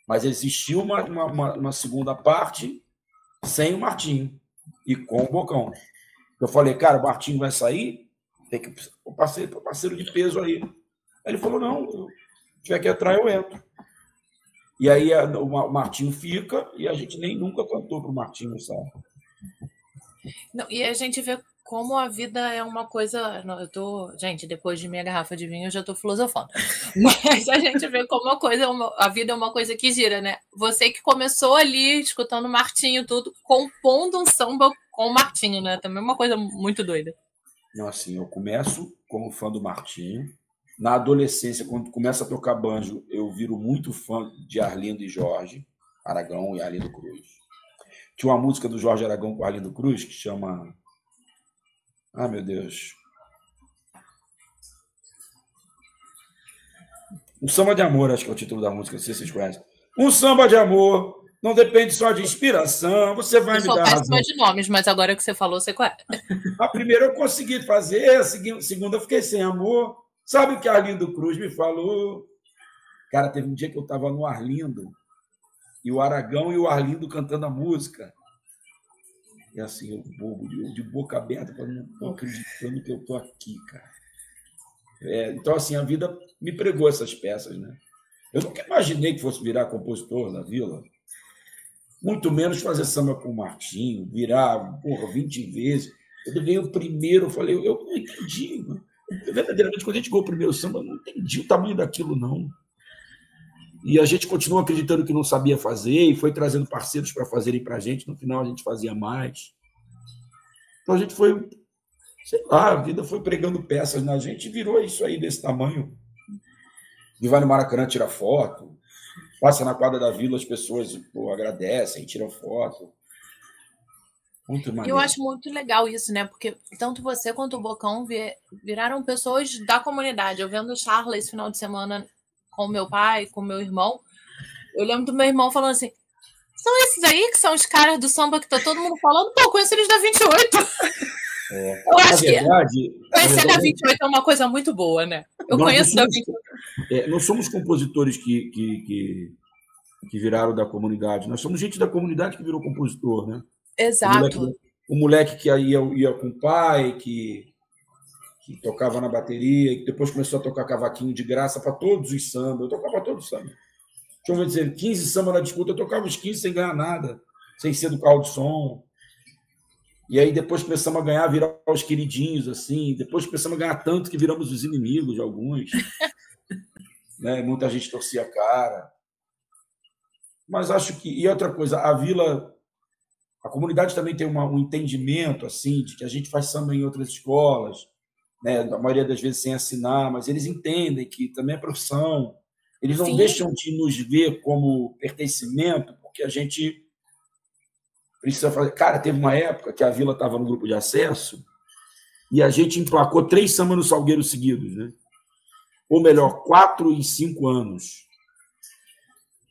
Mas existiu uma segunda parte sem o Martinho e com o Bocão. Eu falei, cara, o Martinho vai sair, tem que o parceiro de peso aí. Aí ele falou, não, se tiver que entrar, eu entro. E aí o Martinho fica e a gente nem nunca cantou para o Martinho, sabe? Não, e a gente vê como a vida é uma coisa... Gente, depois de minha garrafa de vinho, eu já estou filosofando. Mas a gente vê como a vida é uma coisa que gira, né? Você que começou ali, escutando o Martinho, tudo, compondo um samba com o Martinho, né? Também é uma coisa muito doida. Não, assim, eu começo como fã do Martinho. Na adolescência, quando começa a tocar banjo, eu viro muito fã de Arlindo e Jorge Aragão e Arlindo Cruz. Tinha uma música do Jorge Aragão com Arlindo Cruz que chama... Ah, meu Deus. Um Samba de Amor, acho que é o título da música, não sei se vocês conhecem. Um samba de amor, não depende só de inspiração, você vai me dar razão. Eu sou péssima de nomes, mas agora que você falou, você conhece. A primeira eu consegui fazer, a segunda eu fiquei sem amor. Sabe o que Arlindo Cruz me falou? Cara, teve um dia que eu estava no Arlindo, e o Aragão e o Arlindo cantando a música. E assim, eu bobo, de boca aberta, não estou acreditando que eu estou aqui, cara. Então, assim, a vida me pregou essas peças, né? Eu nunca imaginei que fosse virar compositor da Vila, muito menos fazer samba com o Martinho, virar 20 vezes. Eu ganhei o primeiro, eu falei, eu não entendi, mano. Verdadeiramente, quando a gente ganhou o primeiro samba, eu não entendi o tamanho daquilo, não. E a gente continuou acreditando que não sabia fazer e foi trazendo parceiros para fazerem para a gente. No final, a gente fazia mais. Então, a gente foi, sei lá, a vida foi pregando peças na gente e virou isso aí desse tamanho. E vai no Maracanã tirar foto, passa na quadra da Vila, as pessoas agradecem, tiram foto. Muito maneiro. Eu acho muito legal isso, né? Porque tanto você quanto o Bocão viraram pessoas da comunidade. Eu vendo o Charla esse final de semana com meu pai, com meu irmão. Eu lembro do meu irmão falando assim: são esses aí que são os caras do samba que tá todo mundo falando? Pô, eu conheço eles da 28. Eu acho que conhecer da 28 é uma coisa muito boa, né? Eu conheço da 28. Nós somos compositores que viraram da comunidade. Nós somos gente da comunidade que virou compositor, né? Exato. O moleque que ia com o pai, que tocava na bateria, que depois começou a tocar cavaquinho de graça para todos os sambas. Eu tocava todos os sambas. Deixa eu dizer, 15 sambas na disputa, eu tocava os 15 sem ganhar nada, sem ser do carro de som. E aí depois começamos a ganhar, virar os queridinhos, assim. Depois começamos a ganhar tanto que viramos os inimigos de alguns. Né? Muita gente torcia a cara. Mas acho que... E outra coisa, a Vila... A comunidade também tem um entendimento assim, de que a gente faz samba em outras escolas, né? A maioria das vezes sem assinar, mas eles entendem que também é profissão. Eles não deixam de nos ver como pertencimento, porque a gente precisa fazer. Cara, teve uma época que a Vila estava no grupo de acesso e a gente emplacou 3 sambas no Salgueiro seguidos, né? Ou melhor, 4 em 5 anos.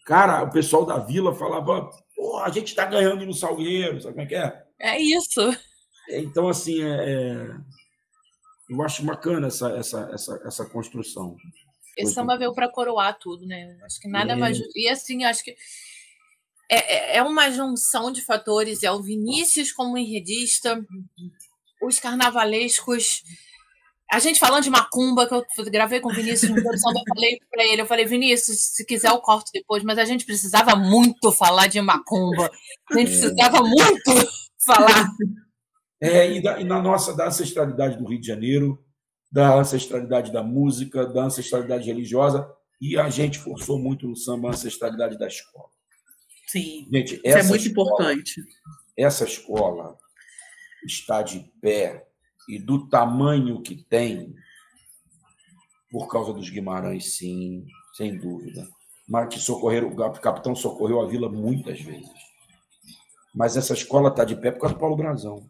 Cara, o pessoal da Vila falava: pô, a gente está ganhando no Salgueiro, sabe como é que é? É isso. Então, assim, eu acho bacana essa construção. Esse samba veio para coroar tudo, né? Acho que nada mais. E assim, acho que é uma junção de fatores. É o Vinícius como enredista, os carnavalescos. A gente falando de macumba, que eu gravei com o Vinícius no produção, eu falei para ele, Vinícius, se quiser eu corto depois, mas a gente precisava muito falar de macumba. A gente precisava muito falar. E na nossa, da ancestralidade do Rio de Janeiro, da ancestralidade da música, da ancestralidade religiosa, e a gente forçou muito no samba a ancestralidade da escola. Sim, gente, isso é muito importante. Essa escola está de pé e do tamanho que tem, por causa dos Guimarães, sim, sem dúvida. Mas que o capitão socorreu a Vila muitas vezes. Mas essa escola está de pé por causa do Paulo Brazão.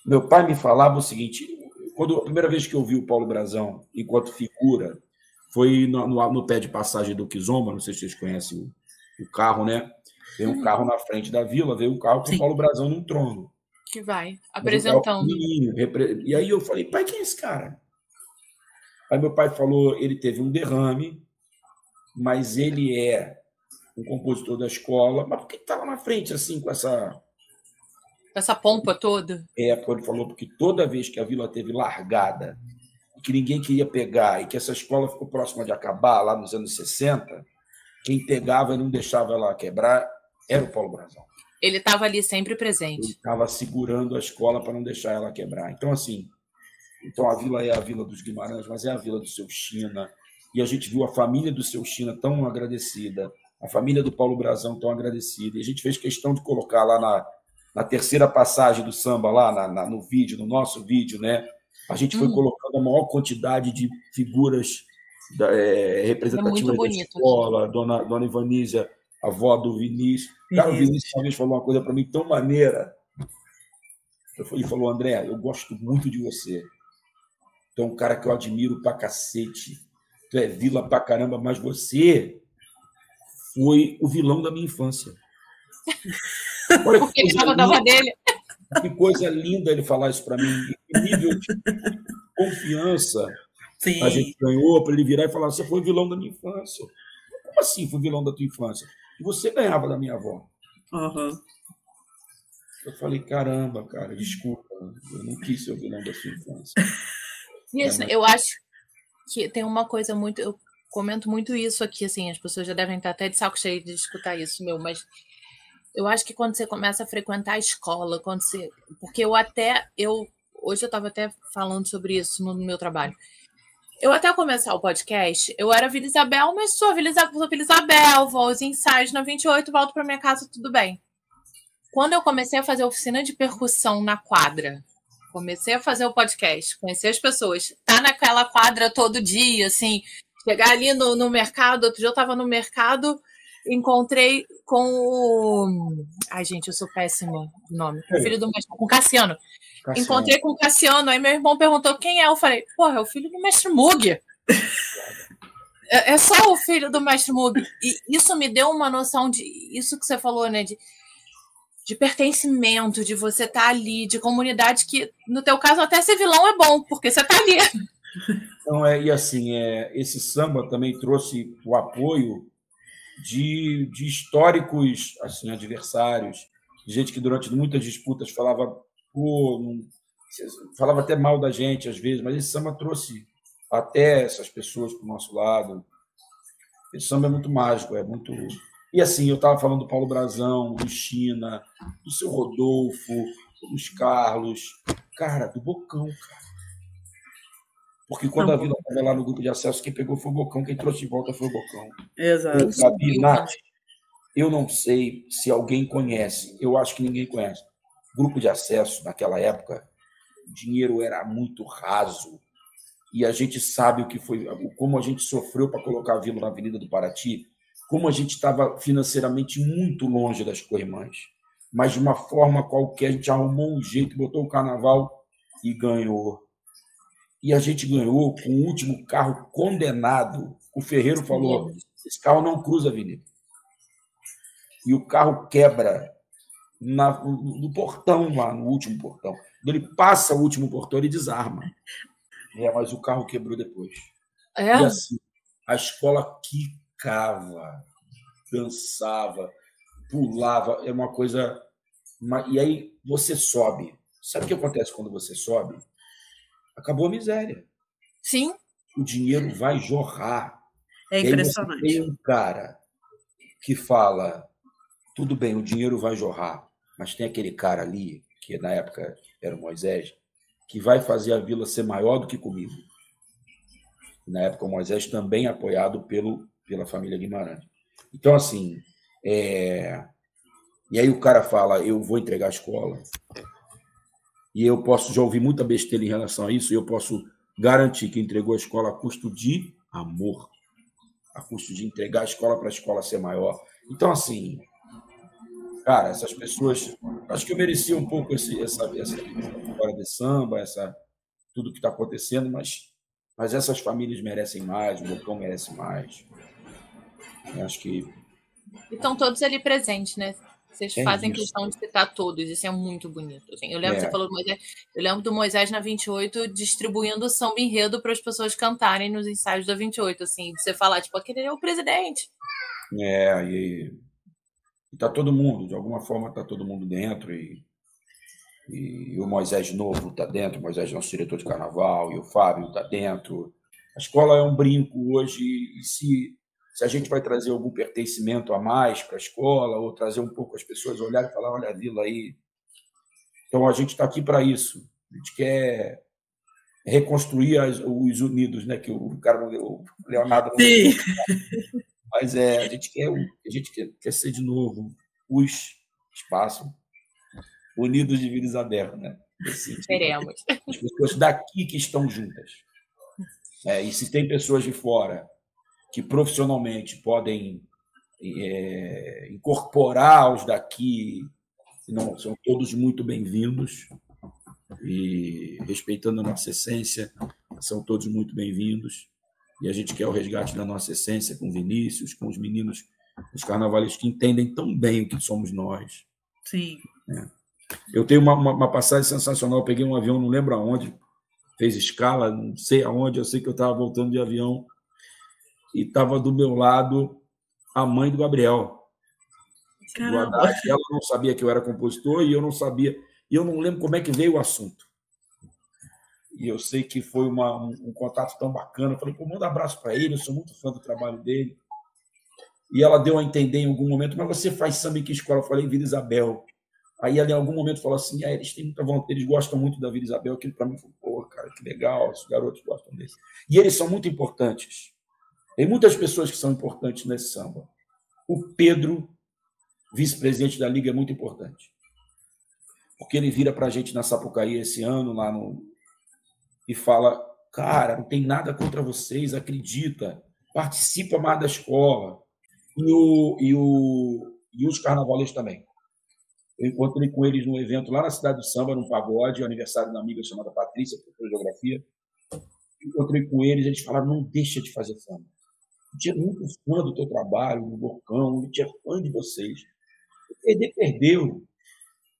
Meu pai me falava o seguinte: a primeira vez que eu vi o Paulo Brazão enquanto figura foi no pé de passagem do Kizomba, não sei se vocês conhecem o carro, né? Veio um carro na frente da Vila, veio um carro com o Paulo Brazão num trono. Que vai, apresentando. E aí eu falei: pai, quem é esse cara? Aí meu pai falou: ele teve um derrame, mas ele é um compositor da escola. Mas por que estava na frente assim com essa pompa toda? Porque ele falou: porque toda vez que a Vila teve largada, que ninguém queria pegar, e que essa escola ficou próxima de acabar, lá nos anos 60, quem pegava e não deixava ela quebrar era o Paulo Brazão. Ele estava ali sempre presente. Ele estava segurando a escola para não deixar ela quebrar. Então, assim, a Vila é a Vila dos Guimarães, mas é a Vila do Seu China. E a gente viu a família do Seu China tão agradecida, a família do Paulo Brazão tão agradecida. E a gente fez questão de colocar lá na terceira passagem do samba, lá no vídeo, no nosso vídeo, né? A gente foi colocando a maior quantidade de figuras representativas da escola, Dona Ivanísia, a avó do Vinícius. Cara, o Vinícius uma vez falou uma coisa para mim tão maneira. Ele falou: André, eu gosto muito de você. Tu é um cara que eu admiro pra cacete. Tu é Vila pra caramba, mas você foi o vilão da minha infância. Olha, porque ele estava da dele. Que coisa linda ele falar isso para mim. Que nível de confiança a gente ganhou para ele virar e falar: você foi o vilão da minha infância. Como assim foi o vilão da tua infância? Você ganhava da minha avó. Uhum. Eu falei: caramba, cara, desculpa, eu não quis ser o vilão da sua infância. Isso, eu acho que tem uma coisa muito... Eu comento muito isso aqui, assim, as pessoas já devem estar até de saco cheio de escutar isso, mas eu acho que quando você começa a frequentar a escola, porque hoje eu estava até falando sobre isso no meu trabalho. Eu até começar o podcast, eu era Vila Isabel, mas sou Vila Isabel, vou aos ensaios na 28, volto para minha casa, tudo bem. Quando eu comecei a fazer oficina de percussão na quadra, comecei a fazer o podcast, conhecer as pessoas, tá naquela quadra todo dia, assim, chegar ali no mercado. Outro dia eu tava no mercado, encontrei com o... Ai, gente, eu sou péssima no nome. O filho do mestre, com o Cassiano. Encontrei com o Cassiano, aí meu irmão perguntou quem é. Eu falei, porra, é o filho do mestre Mug. É só o filho do mestre Mug. E isso me deu uma noção de... Isso que você falou, né? De pertencimento, de você estar ali, de comunidade, que no teu caso até ser vilão é bom, porque você está ali. Então, e assim, esse samba também trouxe o apoio de históricos assim, adversários, de gente que durante muitas disputas falava até mal da gente às vezes, mas esse samba trouxe até essas pessoas para o nosso lado. Esse samba é muito mágico, é muito... E assim, eu estava falando do Paulo Brazão, do China, do seu Rodolfo, dos Carlos, cara, do Bocão, cara. Porque quando a Vila estava lá no grupo de acesso, quem pegou foi o Bocão, quem trouxe de volta foi o Bocão. Exato. Nath, eu não sei se alguém conhece, eu acho que ninguém conhece. Grupo de acesso, naquela época, o dinheiro era muito raso. E a gente sabe o que foi, como a gente sofreu para colocar a Vila na Avenida do Paraty, como a gente estava financeiramente muito longe das corrimãs. Mas, de uma forma qualquer, a gente arrumou um jeito, botou o carnaval e ganhou. E a gente ganhou com o último carro condenado. O Ferreiro falou, esse carro não cruza a avenida. E o carro quebra no portão, lá no último portão. Ele passa o último portão e desarma. Mas o carro quebrou depois. E assim, a escola quicava, dançava, pulava. É uma coisa... E aí você sobe. Sabe o que acontece quando você sobe? Acabou a miséria. Sim. O dinheiro vai jorrar. É impressionante. E aí tem um cara que fala, tudo bem, o dinheiro vai jorrar, mas tem aquele cara ali, que na época era o Moisés, que vai fazer a Vila ser maior do que comigo. Na época, o Moisés também apoiado pela família Guimarães. Então, assim, e aí o cara fala, eu vou entregar a escola, e eu posso já ouvir muita besteira em relação a isso, e eu posso garantir que entregou a escola a custo de amor, a custo de entregar a escola para a escola ser maior. Então, assim, cara, essas pessoas... Acho que eu merecia um pouco essa história de samba, tudo que está acontecendo, mas essas famílias merecem mais, o Bocão merece mais. Eu acho que... E estão todos ali presentes, né? Vocês fazem questão de citar todos, isso é muito bonito. Assim. Eu lembro que você falou do Moisés, eu lembro do Moisés na 28 distribuindo o samba enredo para as pessoas cantarem nos ensaios da 28, assim, de você falar, tipo, aquele é o presidente. E tá todo mundo, de alguma forma tá todo mundo dentro, e o Moisés novo tá dentro, o Moisés nosso diretor de carnaval, e o Fábio tá dentro. A escola é um brinco hoje, e se a gente vai trazer algum pertencimento a mais para a escola, ou trazer um pouco as pessoas olharem e falar, olha a Vila aí. Então, a gente está aqui para isso. A gente quer reconstruir os unidos, né? Que o Leonardo... Sim. Mas a gente quer ser, de novo, os espaços unidos de Vila Isabel, né? Queremos. As pessoas daqui que estão juntas. E se tem pessoas de fora que profissionalmente podem incorporar os daqui, não, são todos muito bem-vindos, e respeitando a nossa essência, são todos muito bem-vindos, e a gente quer o resgate da nossa essência com o Vinícius, com os meninos, os carnavalistas que entendem tão bem o que somos nós. Sim. Eu tenho uma passagem sensacional, eu peguei um avião, não lembro aonde, fez escala, não sei aonde, eu sei que eu estava voltando de avião, e estava do meu lado a mãe do Gabriel. Caramba. Ela não sabia que eu era compositor e eu não sabia. E eu não lembro como é que veio o assunto. E eu sei que foi um contato tão bacana. Eu falei, pô, manda um abraço para ele, eu sou muito fã do trabalho dele. E ela deu a entender em algum momento, mas você faz samba em que escola? Eu falei, Vila Isabel. Aí ela, em algum momento, falou assim, eles têm muita vontade, eles gostam muito da Vila Isabel. Aquilo para mim foi, pô, cara, que legal, os garotos gostam desse. E eles são muito importantes. Tem muitas pessoas que são importantes nesse samba. O Pedro, vice-presidente da Liga, é muito importante. Porque ele vira para a gente na Sapucaí esse ano, e fala, cara, não tem nada contra vocês, acredita, participa mais da escola. E os carnavalistas também. Eu encontrei com eles num evento lá na cidade do samba, num pagode, aniversário de uma amiga chamada Patrícia, professora de geografia. Encontrei com eles falaram, não deixa de fazer samba. Eu tinha muito fã do teu trabalho, do Bocão, eu tinha fã de vocês. Perdeu,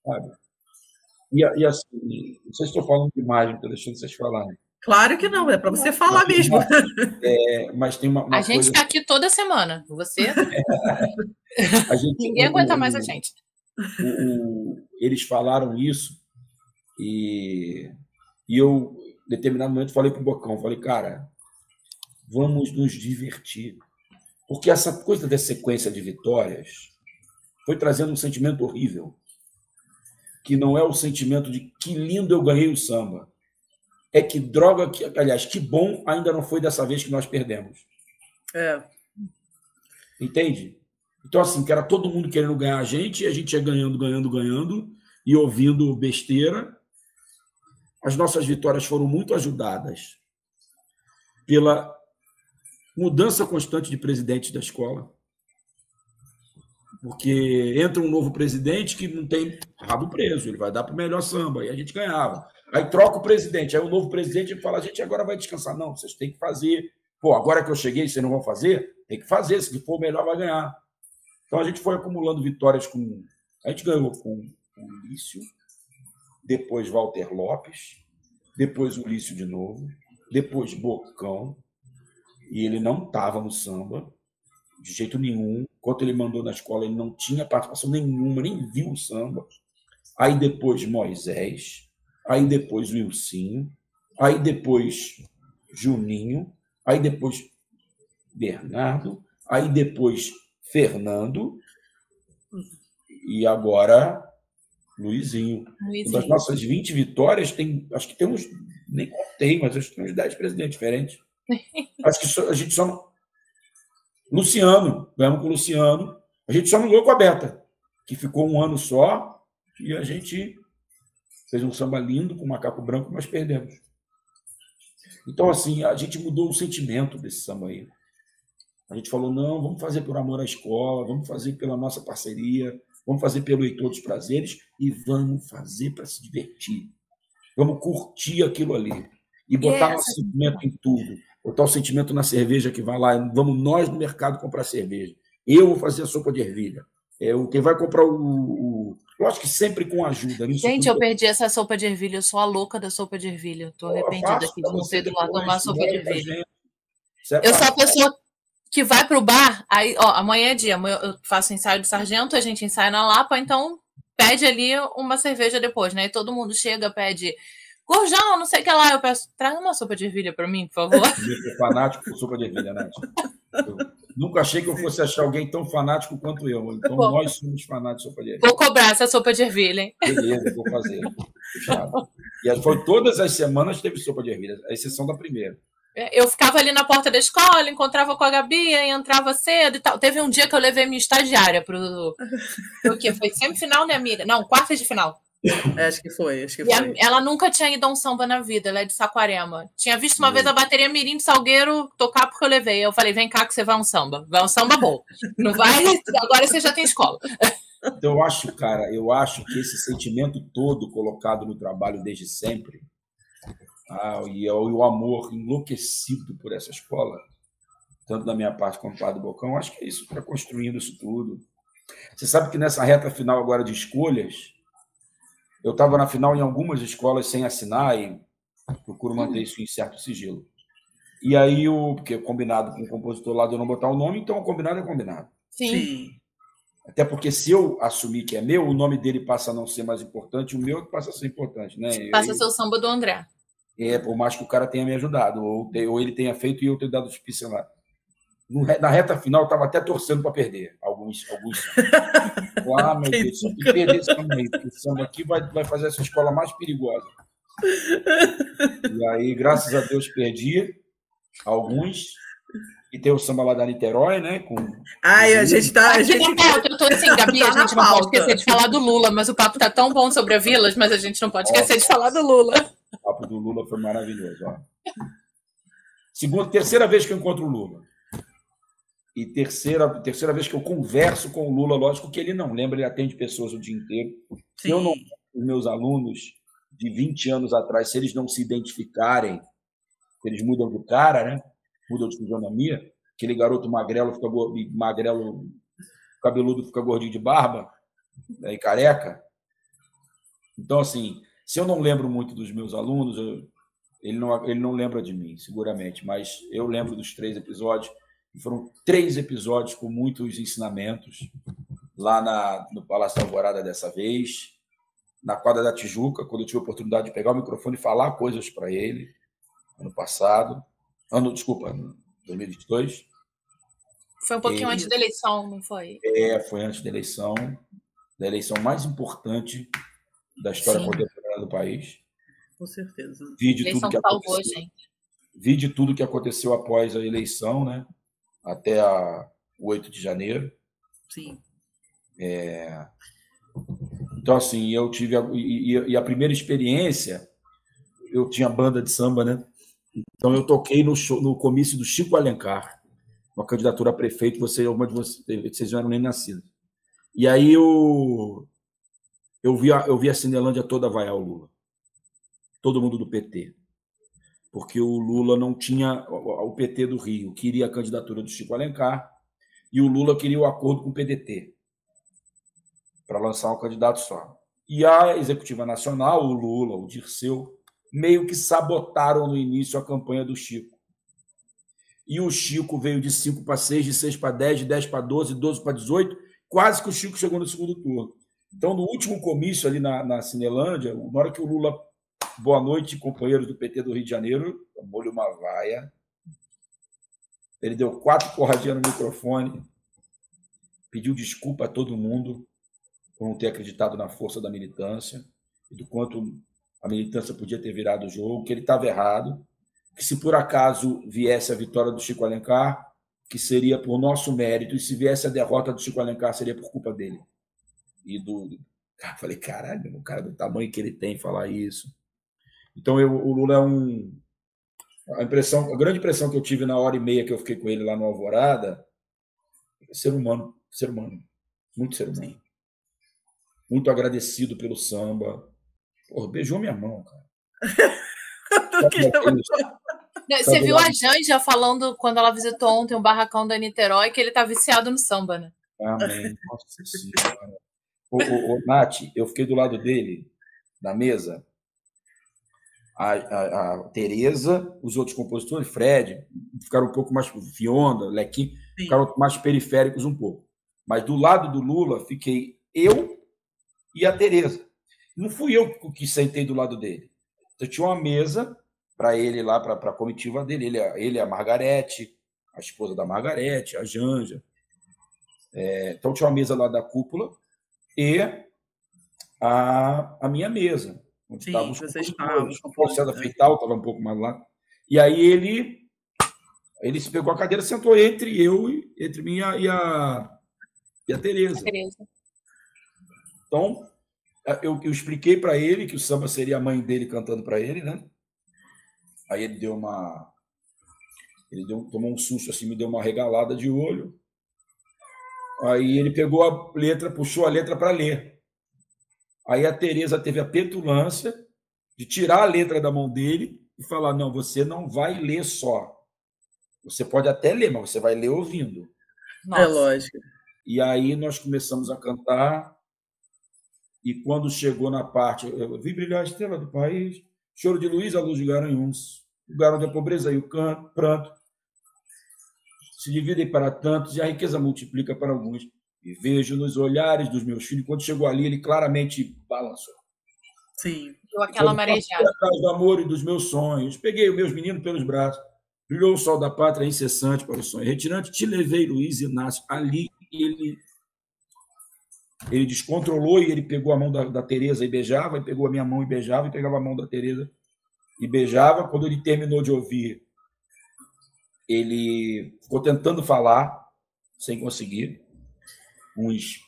sabe? E assim, não sei se estou falando demais, não estou deixando vocês falarem. Claro que não, é para você falar mesmo. Mas tem uma a gente está aqui toda semana. Você? Ninguém aguenta mais a gente. Eles falaram isso e eu, em determinado momento, falei para o Bocão, falei, cara, vamos nos divertir. Porque essa coisa da sequência de vitórias foi trazendo um sentimento horrível, que não é o sentimento de que lindo eu ganhei o samba. É que droga, aliás, que bom ainda não foi dessa vez que nós perdemos. Entende? Então, assim, que era todo mundo querendo ganhar a gente, e a gente ia ganhando, e ouvindo besteira. As nossas vitórias foram muito ajudadas pela mudança constante de presidente da escola. Porque entra um novo presidente que não tem rabo preso, ele vai dar para o melhor samba, e a gente ganhava. Aí troca o presidente, aí o novo presidente fala, a gente agora vai descansar. Não, vocês têm que fazer. Pô, agora que eu cheguei, vocês não vão fazer? Tem que fazer, se for o melhor, vai ganhar. Então, a gente foi acumulando vitórias com... A gente ganhou com o Lício, depois Walter Lopes, depois o Lício de novo, depois Bocão, e ele não estava no samba, de jeito nenhum. Enquanto ele mandou na escola, ele não tinha participação nenhuma, nem viu o samba. Aí depois Moisés, aí depois Wilsinho, aí depois Juninho, aí depois Bernardo, aí depois Fernando e agora Luizinho. Das nossas 20 vitórias, acho que temos, nem contei, mas acho que temos 10 presidentes diferentes. Acho que a gente só... Luciano, ganhamos com o Luciano. A gente só anulou com a Beta, que ficou um ano só, e a gente fez um samba lindo com macaco branco, mas perdemos. Então, assim, a gente mudou o sentimento desse samba aí. A gente falou, não, vamos fazer por amor à escola, vamos fazer pela nossa parceria, vamos fazer pelo Heitor dos Prazeres e vamos fazer para se divertir. Vamos curtir aquilo ali. E botar nosso sentimento em tudo. Botar o sentimento na cerveja que vai lá. Vamos nós no mercado comprar cerveja. Eu vou fazer a sopa de ervilha. Quem vai comprar lógico que sempre com ajuda. Gente, eu perdi essa sopa de ervilha. Eu sou a louca da sopa de ervilha. Estou arrependida aqui de não ter ido lá tomar sopa de ervilha. Eu sou a pessoa que vai para o bar, aí, amanhã é dia, amanhã eu faço ensaio de sargento, a gente ensaia na Lapa, então pede ali uma cerveja depois, né? E todo mundo chega, pede Gorjão, não sei o que lá, eu peço, traz uma sopa de ervilha para mim, por favor. Eu sou fanático por sopa de ervilha, Nath. Eu nunca achei que eu fosse achar alguém tão fanático quanto eu. Então, nós somos fanáticos de sopa de ervilha. Vou cobrar essa sopa de ervilha, hein? Beleza, vou fazer. E foi todas as semanas teve sopa de ervilha, a exceção da primeira. Eu ficava ali na porta da escola, encontrava com a Gabi, entrava cedo e tal. Teve um dia que eu levei minha estagiária pro quê? Foi semifinal, né, amiga? Não, quartas de final. Acho que foi. Ela nunca tinha ido a um samba na vida, ela é de Saquarema. Tinha visto uma vez a bateria Mirim de Salgueiro tocar porque eu levei. Eu falei, vem cá que você vai a um samba. Vai a um samba bom. Não vai, agora você já tem escola. Então, eu acho que esse sentimento todo colocado no trabalho desde sempre, e o amor enlouquecido por essa escola, tanto da minha parte quanto do Bocão, acho que é isso que está construindo isso tudo. Você sabe que nessa reta final agora de escolhas, eu estava na final em algumas escolas sem assinar e procuro manter isso em certo sigilo. E aí, porque é combinado com o compositor lá de eu não botar o nome, então o combinado é combinado. Sim. Até porque se eu assumir que é meu, o nome dele passa a não ser mais importante, o meu é que passa a ser importante, né? Passa a ser o samba do André. Por mais que o cara tenha me ajudado, ou ele tenha feito e eu tenha dado os pincelado. Na reta final, estava até torcendo para perder alguns. Ah, meu Deus, só tem que perder esse samba aí, porque esse samba aqui vai fazer essa escola mais perigosa. E aí, graças a Deus, perdi alguns. E tem o samba lá da Niterói, né? A gente tá. Eu tô assim, Gabi, a gente não pode esquecer de falar do Lula, mas o papo tá tão bom sobre a Vilas, mas a gente não pode esquecer de falar do Lula. O papo do Lula foi maravilhoso. Ó. Terceira vez que eu encontro o Lula. E terceira vez que eu converso com o Lula, lógico que ele não lembra, ele atende pessoas o dia inteiro. Se eu não, os meus alunos de 20 anos atrás, se eles não se identificarem, eles mudam de cara, né? Mudam de fisionomia, aquele garoto magrelo fica magrelo, cabeludo fica gordinho de barba, né, e careca. Então, assim, se eu não lembro muito dos meus alunos, ele não lembra de mim, seguramente, mas eu lembro dos 3 episódios. E foram 3 episódios com muitos ensinamentos lá no Palácio da Alvorada dessa vez, na quadra da Tijuca, quando eu tive a oportunidade de pegar o microfone e falar coisas para ele, desculpa, 2022. Foi um pouquinho antes da eleição, não foi? Foi antes da eleição mais importante da história contemporânea do país. Com certeza. Vi de tudo que aconteceu após a eleição, né? Até o 8 de janeiro. Sim. Então, assim, eu tive a primeira experiência, eu tinha banda de samba, né? Então, eu toquei no comício do Chico Alencar, uma candidatura a prefeito, vocês não eram nem nascidos. E aí eu vi a Cinelândia toda vaiar o Lula. Todo mundo do PT. Porque o Lula não tinha... O PT do Rio queria a candidatura do Chico Alencar e o Lula queria o acordo com o PDT para lançar um candidato só. E a Executiva Nacional, o Lula, o Dirceu, meio que sabotaram no início a campanha do Chico. E o Chico veio de 5 para 6, de 6 para 10, de 10 para 12, de 12 para 18, quase que o Chico chegou no segundo turno. Então, no último comício ali na Cinelândia, na hora que o Lula... Boa noite, companheiros do PT do Rio de Janeiro. Tomou-lhe uma vaia. Ele deu 4 porradinhas no microfone, pediu desculpa a todo mundo por não ter acreditado na força da militância e do quanto a militância podia ter virado o jogo, que ele estava errado, que se por acaso viesse a vitória do Chico Alencar, que seria por nosso mérito, e se viesse a derrota do Chico Alencar, seria por culpa dele. Eu falei, caralho, o cara do tamanho que ele tem falar isso. Então, o Lula é a grande impressão que eu tive na hora e meia que eu fiquei com ele lá no Alvorada, ser humano, muito ser humano. Muito agradecido pelo samba. Porra, beijou minha mão, cara. Você viu a Janja falando, quando ela visitou ontem o barracão da Niterói, que ele tá viciado no samba, né? Amém. Nossa Senhora. Nath, eu fiquei do lado dele, na mesa, a Tereza, os outros compositores, Fred, ficaram um pouco mais, Fionda, Lequim, ficaram mais periféricos um pouco. Mas do lado do Lula, fiquei eu e a Tereza. Não fui eu que sentei do lado dele. Eu tinha uma mesa para ele lá, para a comitiva dele, ele a Margarete, a esposa da Margarete, a Janja. Então tinha uma mesa lá da cúpula e a minha mesa. Onde estavam os compositores. O César Feital estava um pouco mais lá. E aí ele se pegou a cadeira, sentou entre mim e a Tereza. Então, eu expliquei para ele que o samba seria a mãe dele cantando para ele, né? Aí ele tomou um susto assim, me deu uma regalada de olho. Aí ele pegou a letra, puxou a letra para ler. Aí a Tereza teve a petulância de tirar a letra da mão dele e falar, não, você não vai ler só. Você pode até ler, mas você vai ler ouvindo. Nossa. É lógico. E aí nós começamos a cantar e quando chegou na parte, eu vi brilhar a estrela do país, choro de Luiz, a luz de Garanhuns, lugar onde a pobreza e o pranto se dividem para tantos e a riqueza multiplica para alguns. E vejo nos olhares dos meus filhos, quando chegou ali, ele claramente balançou. Sim. Deu aquela marejada. Atrás do amor e dos meus sonhos. Peguei os meus meninos pelos braços. Brilhou o sol da pátria incessante para o sonho. Retirante, te levei, Luiz Inácio. Ali ele descontrolou e ele pegou a mão da Tereza e beijava, e pegou a minha mão e beijava, e pegava a mão da Tereza e beijava. Quando ele terminou de ouvir, ele ficou tentando falar, sem conseguir, uns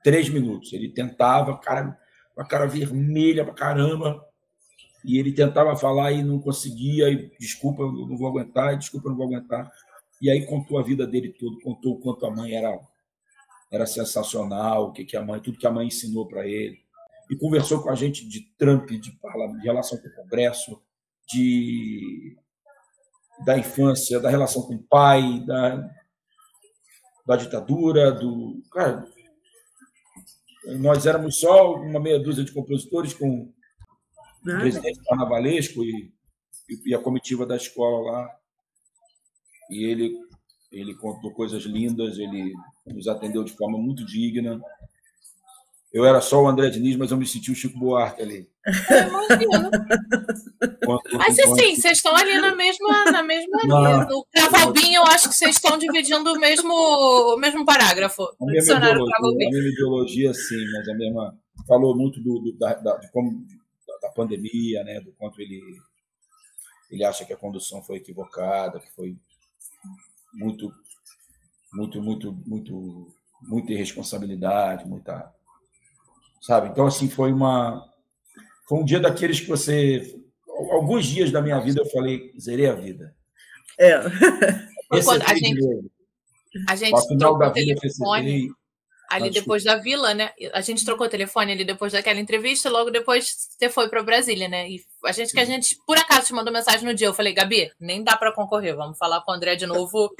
3 minutos. Ele tentava, com a cara vermelha pra caramba, e ele tentava falar e não conseguia, e desculpa, eu não vou aguentar, desculpa, eu não vou aguentar. E aí contou a vida dele todo, contou o quanto a mãe era sensacional, o que a mãe, tudo que a mãe ensinou para ele. E conversou com a gente de Trump, de relação com o Congresso, da infância, da relação com o pai, da ditadura, Cara, nós éramos só uma meia dúzia de compositores com o presidente carnavalesco e a comitiva da escola lá. E ele contou coisas lindas, ele nos atendeu de forma muito digna. Eu era só o André Diniz, mas eu me senti o Chico Buarque ali. Imagino. Mas assim, vocês estão ali na mesma linha. O Cravalbinho, eu acho que vocês estão dividindo o mesmo parágrafo. A mesma ideologia, sim, mas a mesma. Falou muito da pandemia, né? Do quanto ele acha que a condução foi equivocada, que foi muita irresponsabilidade, muita. Sabe? Então, assim, foi um dia daqueles que você. Alguns dias da minha vida eu falei, zerei a vida. Quando a gente trocou o telefone ali depois da Vila, né? A gente trocou o telefone ali depois daquela entrevista, logo depois você foi para Brasília, né? E a gente por acaso te mandou mensagem no dia, eu falei, Gabi, nem dá para concorrer, vamos falar com o André de novo.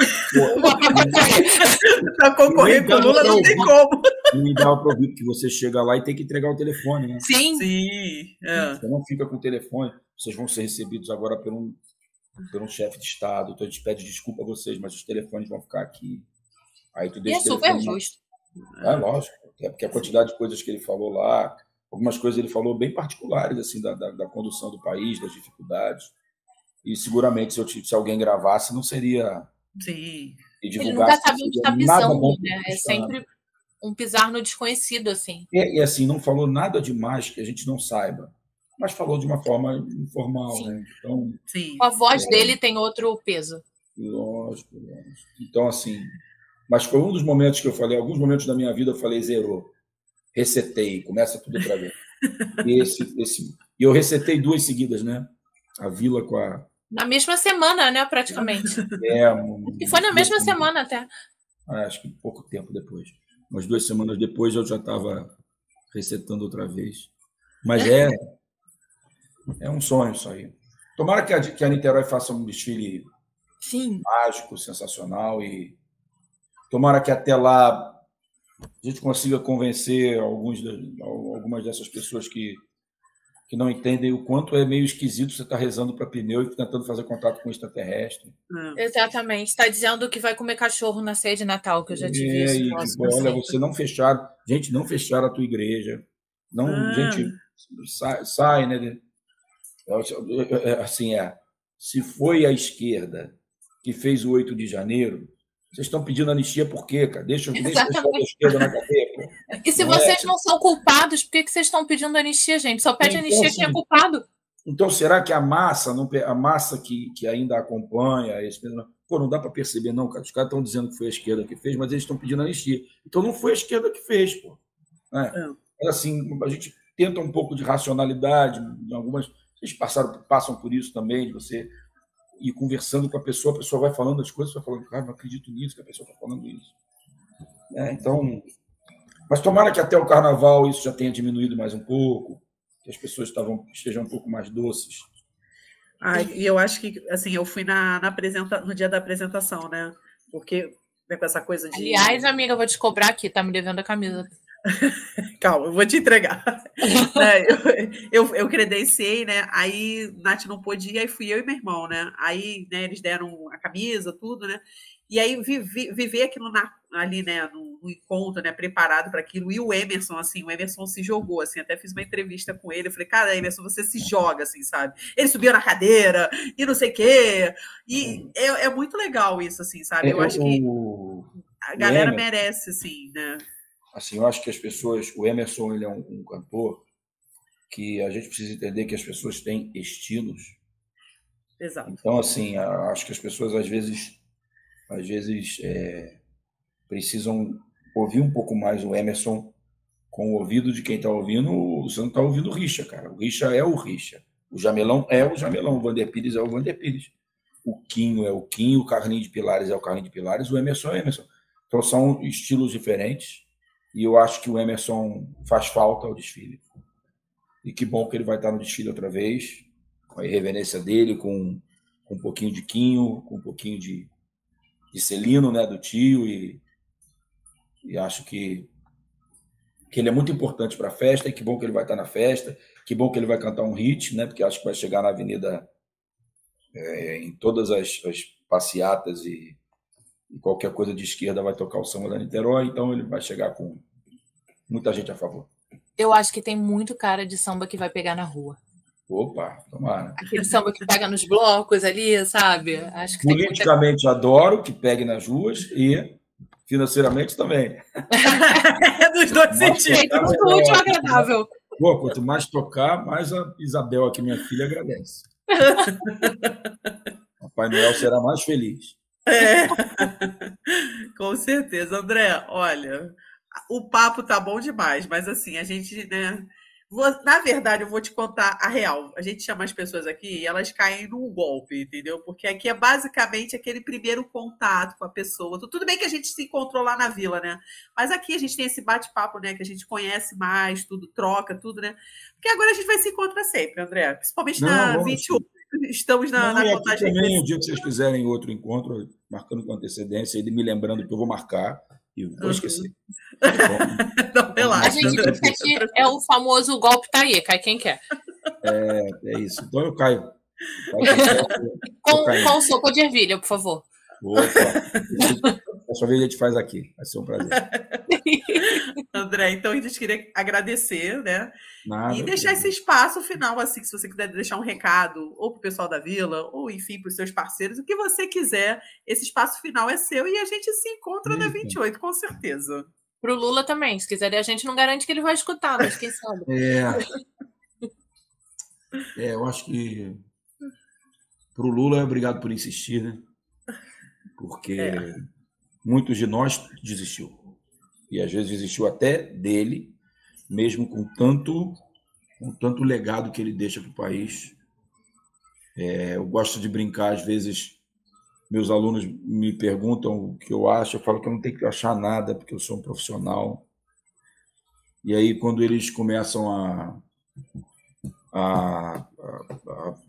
Para concorrer com o Lula não tem como. Não dá para ouvir, porque você chega lá e tem que entregar o telefone, né? Sim. Você não fica com o telefone, vocês vão ser recebidos agora por um chefe de Estado, então a gente pede desculpa a vocês, mas os telefones vão ficar aqui. Aí tu deixa e é super justo. É lógico, porque a quantidade de coisas que ele falou lá, algumas coisas ele falou bem particulares assim da condução do país, das dificuldades, e seguramente se alguém gravasse não seria. Sim. Ele nunca sabe onde está pisando, né? É sempre um pisar no desconhecido, assim. E assim, não falou nada demais que a gente não saiba, mas falou de uma forma informal, né? Então, sim. A voz dele tem outro peso. Lógico. Então, assim, mas foi um dos momentos que eu falei, alguns momentos da minha vida eu falei, zerou, resetei, começa tudo outra vez. E eu resetei 2 seguidas, né? A Vila com a... Na mesma semana, né, praticamente. E foi na mesma semana até. Acho que pouco tempo depois. Umas 2 semanas depois eu já estava resetando outra vez. Mas é um sonho isso aí. Tomara que a Niterói faça um desfile mágico, sensacional, e tomara que até lá a gente consiga convencer algumas dessas pessoas que não entendem o quanto é meio esquisito você estar rezando para pneu e tentando fazer contato com extraterrestre. Exatamente. Está dizendo que vai comer cachorro na ceia de Natal, que eu já te vi isso. Olha, você não fecharam. Gente, não fecharam a tua igreja. Não, gente, sai, né? Assim, se foi a esquerda que fez o 8 de janeiro, vocês estão pedindo anistia por quê, cara? Deixa o pessoal da esquerda na cadeia, pô. E se vocês não são culpados, por que vocês estão pedindo anistia, gente? Só pede anistia quem é culpado. Então, será que a massa que ainda acompanha não dá para perceber, não, cara. Os caras estão dizendo que foi a esquerda que fez, mas eles estão pedindo anistia. Então, não foi a esquerda que fez, pô. Assim, a gente tenta um pouco de racionalidade, algumas... Vocês passam por isso também, de você ir conversando com a pessoa vai falando as coisas, vai falando, cara, não acredito nisso, que a pessoa está falando isso. Então, mas tomara que até o carnaval isso já tenha diminuído mais um pouco, que as pessoas estejam um pouco mais doces. E eu acho que, assim, eu fui no dia da apresentação, né? Porque com essa coisa de... Aliás, amiga, eu vou te cobrar aqui, tá me devendo a camisa. Calma, eu vou te entregar. Eu credenciei, né? Aí Nath não pôde ir, aí fui eu e meu irmão, né? Aí, né, eles deram a camisa, tudo, né? E aí viver aquilo ali, né, no no encontro, né, preparado para aquilo. E o Emerson se jogou, assim, até fiz uma entrevista com ele. Eu falei, cara, Emerson, você se joga, assim, sabe? Ele subiu na cadeira e não sei o quê. E é muito legal isso, assim, sabe? Eu acho que a galera Emerson, merece, assim, né? Assim, eu acho que as pessoas... O Emerson, ele é um cantor que a gente precisa entender que as pessoas têm estilos. Exato. Então, assim, acho que as pessoas, às vezes precisam ouvir um pouco mais o Emerson com o ouvido de quem está ouvindo. Você não está ouvindo o Richa, cara. O Richa é o Richa. O Jamelão é o Jamelão. O Vander Pires é o Vander Pires. O Quinho é o Quinho. O Carlinhos de Pilares é o Carlinhos de Pilares. O Emerson é o Emerson. Então, são estilos diferentes. E eu acho que o Emerson faz falta ao desfile. E que bom que ele vai estar no desfile outra vez, com a irreverência dele, com um pouquinho de Quinho, com um pouquinho de Celino, né, do tio, e acho que ele é muito importante para a festa, e que bom que ele vai estar na festa, que bom que ele vai cantar um hit, né, porque acho que vai chegar na avenida em todas as passeatas e qualquer coisa de esquerda vai tocar o samba da Niterói, então ele vai chegar com muita gente a favor. Eu acho que tem muito cara de samba que vai pegar na rua. Opa, tomara. Aquele samba que pega nos blocos ali, sabe? Acho que politicamente adoro que pegue nas ruas e financeiramente também. Dos dois sentidos. Muito útil e agradável. Pô, quanto mais tocar, mais a Isabel, aqui, minha filha, agradece. Papai Noel será mais feliz. Com certeza. André, olha, o papo tá bom demais, mas assim, a gente, né... Na verdade, eu vou te contar a real. A gente chama as pessoas aqui e elas caem num golpe, entendeu? Porque aqui é basicamente aquele primeiro contato com a pessoa. Tudo bem que a gente se encontrou lá na vila, né? Mas aqui a gente tem esse bate-papo, né? Que a gente conhece mais, tudo, troca, tudo, né? Porque agora a gente vai se encontrar sempre, André. Principalmente na 28. Estamos na contagem. Também, o dia que vocês quiserem outro encontro, marcando com antecedência, e me lembrando que eu vou marcar. E vou esquecer. Não, relaxa. A gente aqui é o famoso golpe tá aí, cai quem quer. É isso. Então eu caio. Com sopa de ervilha, por favor. Opa. Dessa vez a gente faz aqui. Vai ser um prazer. André, então a gente queria agradecer, né? Nada, e deixar esse espaço final, assim, se você quiser deixar um recado, ou para o pessoal da vila, ou enfim, para os seus parceiros, o que você quiser, esse espaço final é seu e a gente se encontra na 28, com certeza. Pro Lula também, se quiser, a gente não garante que ele vai escutar, mas quem sabe. Eu acho que pro Lula, obrigado por insistir, né? Porque muitos de nós desistiu. E às vezes desistiu até dele, mesmo com tanto legado que ele deixa para o país. Eu gosto de brincar, às vezes, meus alunos me perguntam o que eu acho, eu falo que eu não tenho que achar nada, porque eu sou um profissional. E aí, quando eles começam a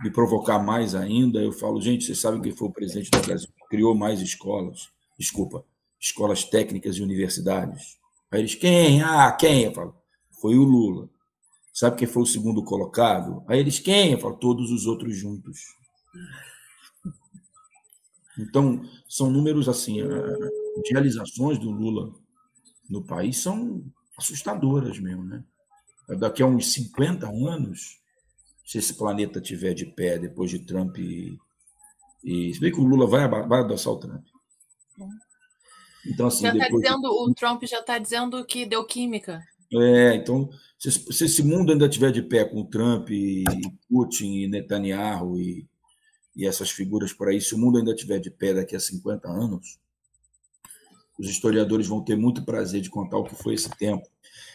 me provocar mais ainda, eu falo, gente, vocês sabem quem foi o presidente do Brasil que criou mais escolas? Desculpa, escolas técnicas e universidades. Aí eles, quem? Quem? Eu falo, foi o Lula. Sabe quem foi o segundo colocado? Aí eles, quem? Eu falo, todos os outros juntos. Então, são números assim, as realizações do Lula no país são assustadoras mesmo, né? Daqui a uns 50 anos, se esse planeta tiver de pé depois de Trump se bem que o Lula vai adoçar o Trump. Então, assim, o Trump já está dizendo que deu química. Então, se esse mundo ainda estiver de pé com o Trump e Putin e Netanyahu e essas figuras por aí, se o mundo ainda estiver de pé daqui a 50 anos, os historiadores vão ter muito prazer de contar o que foi esse tempo.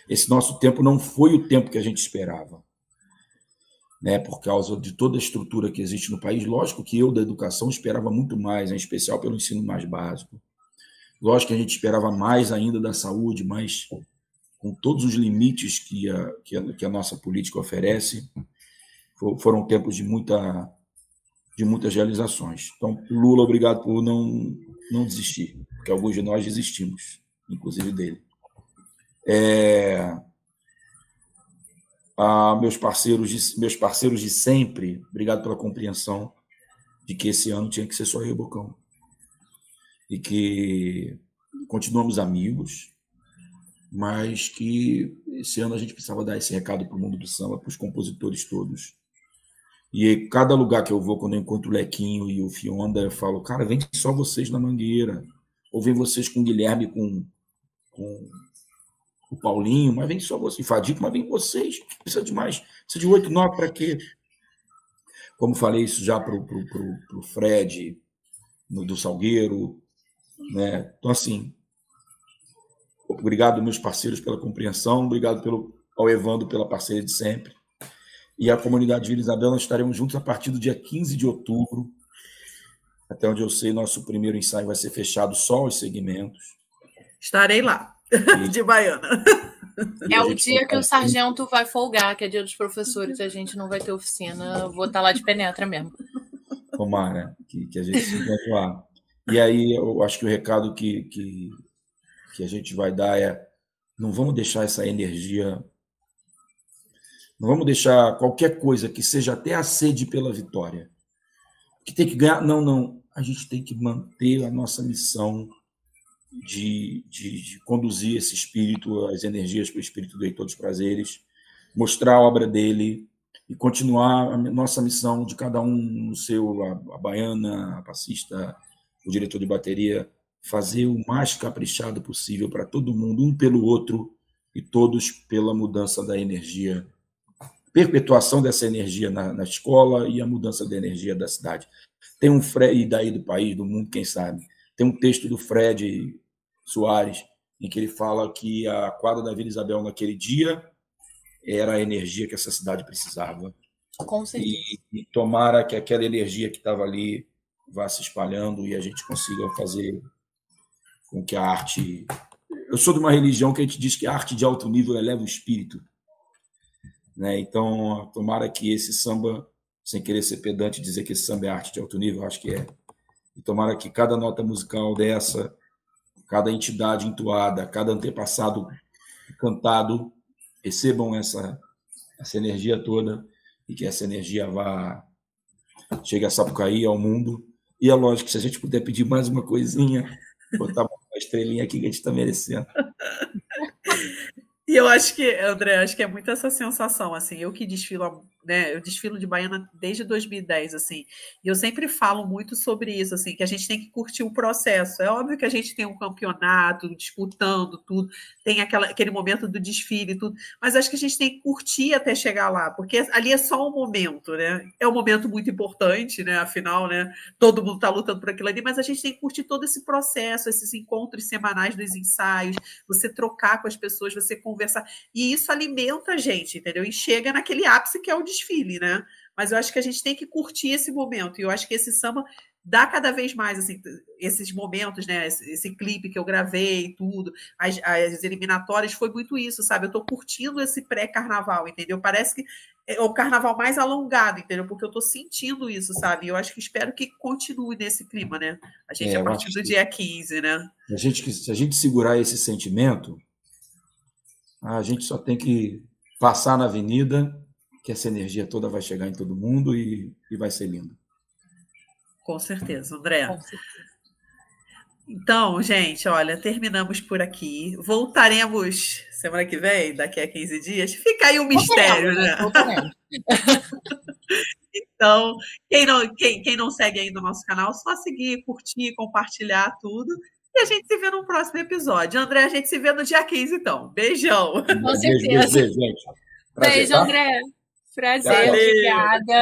Esse nosso tempo não foi o tempo que a gente esperava, né? Por causa de toda a estrutura que existe no país. Lógico que eu, da educação, esperava muito mais, em especial pelo ensino mais básico. Lógico que a gente esperava mais ainda da saúde, mas com todos os limites que a nossa política oferece, foram tempos de muitas realizações. Então, Lula, obrigado por não desistir, porque alguns de nós desistimos, inclusive dele. Meus parceiros de sempre, obrigado pela compreensão de que esse ano tinha que ser só Rebocão. E que continuamos amigos, mas que esse ano a gente precisava dar esse recado para o mundo do samba, para os compositores todos. E cada lugar que eu vou, quando eu encontro o Lequinho e o Fionda, eu falo, cara, vem só vocês na Mangueira, ou vem vocês com o Guilherme, com o Paulinho, mas vem só vocês, Fadico, mas vem vocês, precisa de mais, precisa de 8, 9 para quê? Como falei isso já para o Fred, do Salgueiro, né? Então, assim, obrigado, meus parceiros, pela compreensão, obrigado ao Evandro pela parceria de sempre. E a comunidade de Vila Isabel, nós estaremos juntos a partir do dia 15 de outubro. Até onde eu sei, nosso primeiro ensaio vai ser fechado só aos segmentos. Estarei lá, de Baiana. É o dia que o sargento vai folgar, que é dia dos professores, a gente não vai ter oficina, eu vou estar lá de penetra mesmo. Tomara que a gente se encontre lá. E aí, eu acho que o recado que a gente vai dar é: não vamos deixar essa energia, não vamos deixar qualquer coisa que seja até a sede pela vitória, que tem que ganhar. Não. A gente tem que manter a nossa missão de conduzir esse espírito, as energias para o espírito do Heitor dos Prazeres, mostrar a obra dele e continuar a nossa missão de cada um no seu, a baiana, a passista, o diretor de bateria, fazer o mais caprichado possível para todo mundo, um pelo outro e todos pela mudança da energia, perpetuação dessa energia na escola e a mudança da energia da cidade. Tem um Fred, e daí do país, do mundo, quem sabe, tem um texto do Fred Soares, em que ele fala que a quadra da Vila Isabel naquele dia era a energia que essa cidade precisava. Com certeza. E tomara que aquela energia que estava ali vá se espalhando e a gente consiga fazer com que a arte... Eu sou de uma religião que a gente diz que a arte de alto nível eleva o espírito, né? Então, tomara que esse samba, sem querer ser pedante, dizer que esse samba é arte de alto nível, acho que é. E tomara que cada nota musical dessa, cada entidade entoada, cada antepassado cantado, recebam essa energia toda e que essa energia chegue a Sapucaí, ao mundo. E é lógico que se a gente puder pedir mais uma coisinha, botar uma estrelinha aqui que a gente está merecendo. E eu acho que, André, acho que é muito essa sensação, assim, eu que desfilo, né, eu desfilo de baiana desde 2010, assim, e eu sempre falo muito sobre isso, assim, que a gente tem que curtir o processo. É óbvio que a gente tem um campeonato, disputando tudo, tem aquele momento do desfile e tudo, mas acho que a gente tem que curtir até chegar lá, porque ali é só um momento, né, é um momento muito importante, né, afinal, né, todo mundo está lutando por aquilo ali, mas a gente tem que curtir todo esse processo, esses encontros semanais dos ensaios, você trocar com as pessoas, você conversar, e isso alimenta a gente, entendeu? E chega naquele ápice que é o desfile, né? Mas eu acho que a gente tem que curtir esse momento, e eu acho que esse samba dá cada vez mais, assim, esses momentos, né? Esse clipe que eu gravei, tudo, as eliminatórias, foi muito isso, sabe? Eu tô curtindo esse pré-carnaval, entendeu? Parece que é o carnaval mais alongado, entendeu? Porque eu tô sentindo isso, sabe? E eu acho que espero que continue nesse clima, né? A gente, a partir do dia 15, né? Se a gente segurar esse sentimento, a gente só tem que passar na avenida, que essa energia toda vai chegar em todo mundo e vai ser lindo. Com certeza, André. Com certeza. Então, gente, olha, terminamos por aqui. Voltaremos semana que vem, daqui a 15 dias. Fica aí o mistério, né? Então, quem não segue ainda o nosso canal, só seguir, curtir, compartilhar tudo. E a gente se vê no próximo episódio. André, a gente se vê no dia 15, então. Beijão. Com certeza. Beijo, gente. Prazer, beijo, tá? André. Prazer, obrigada.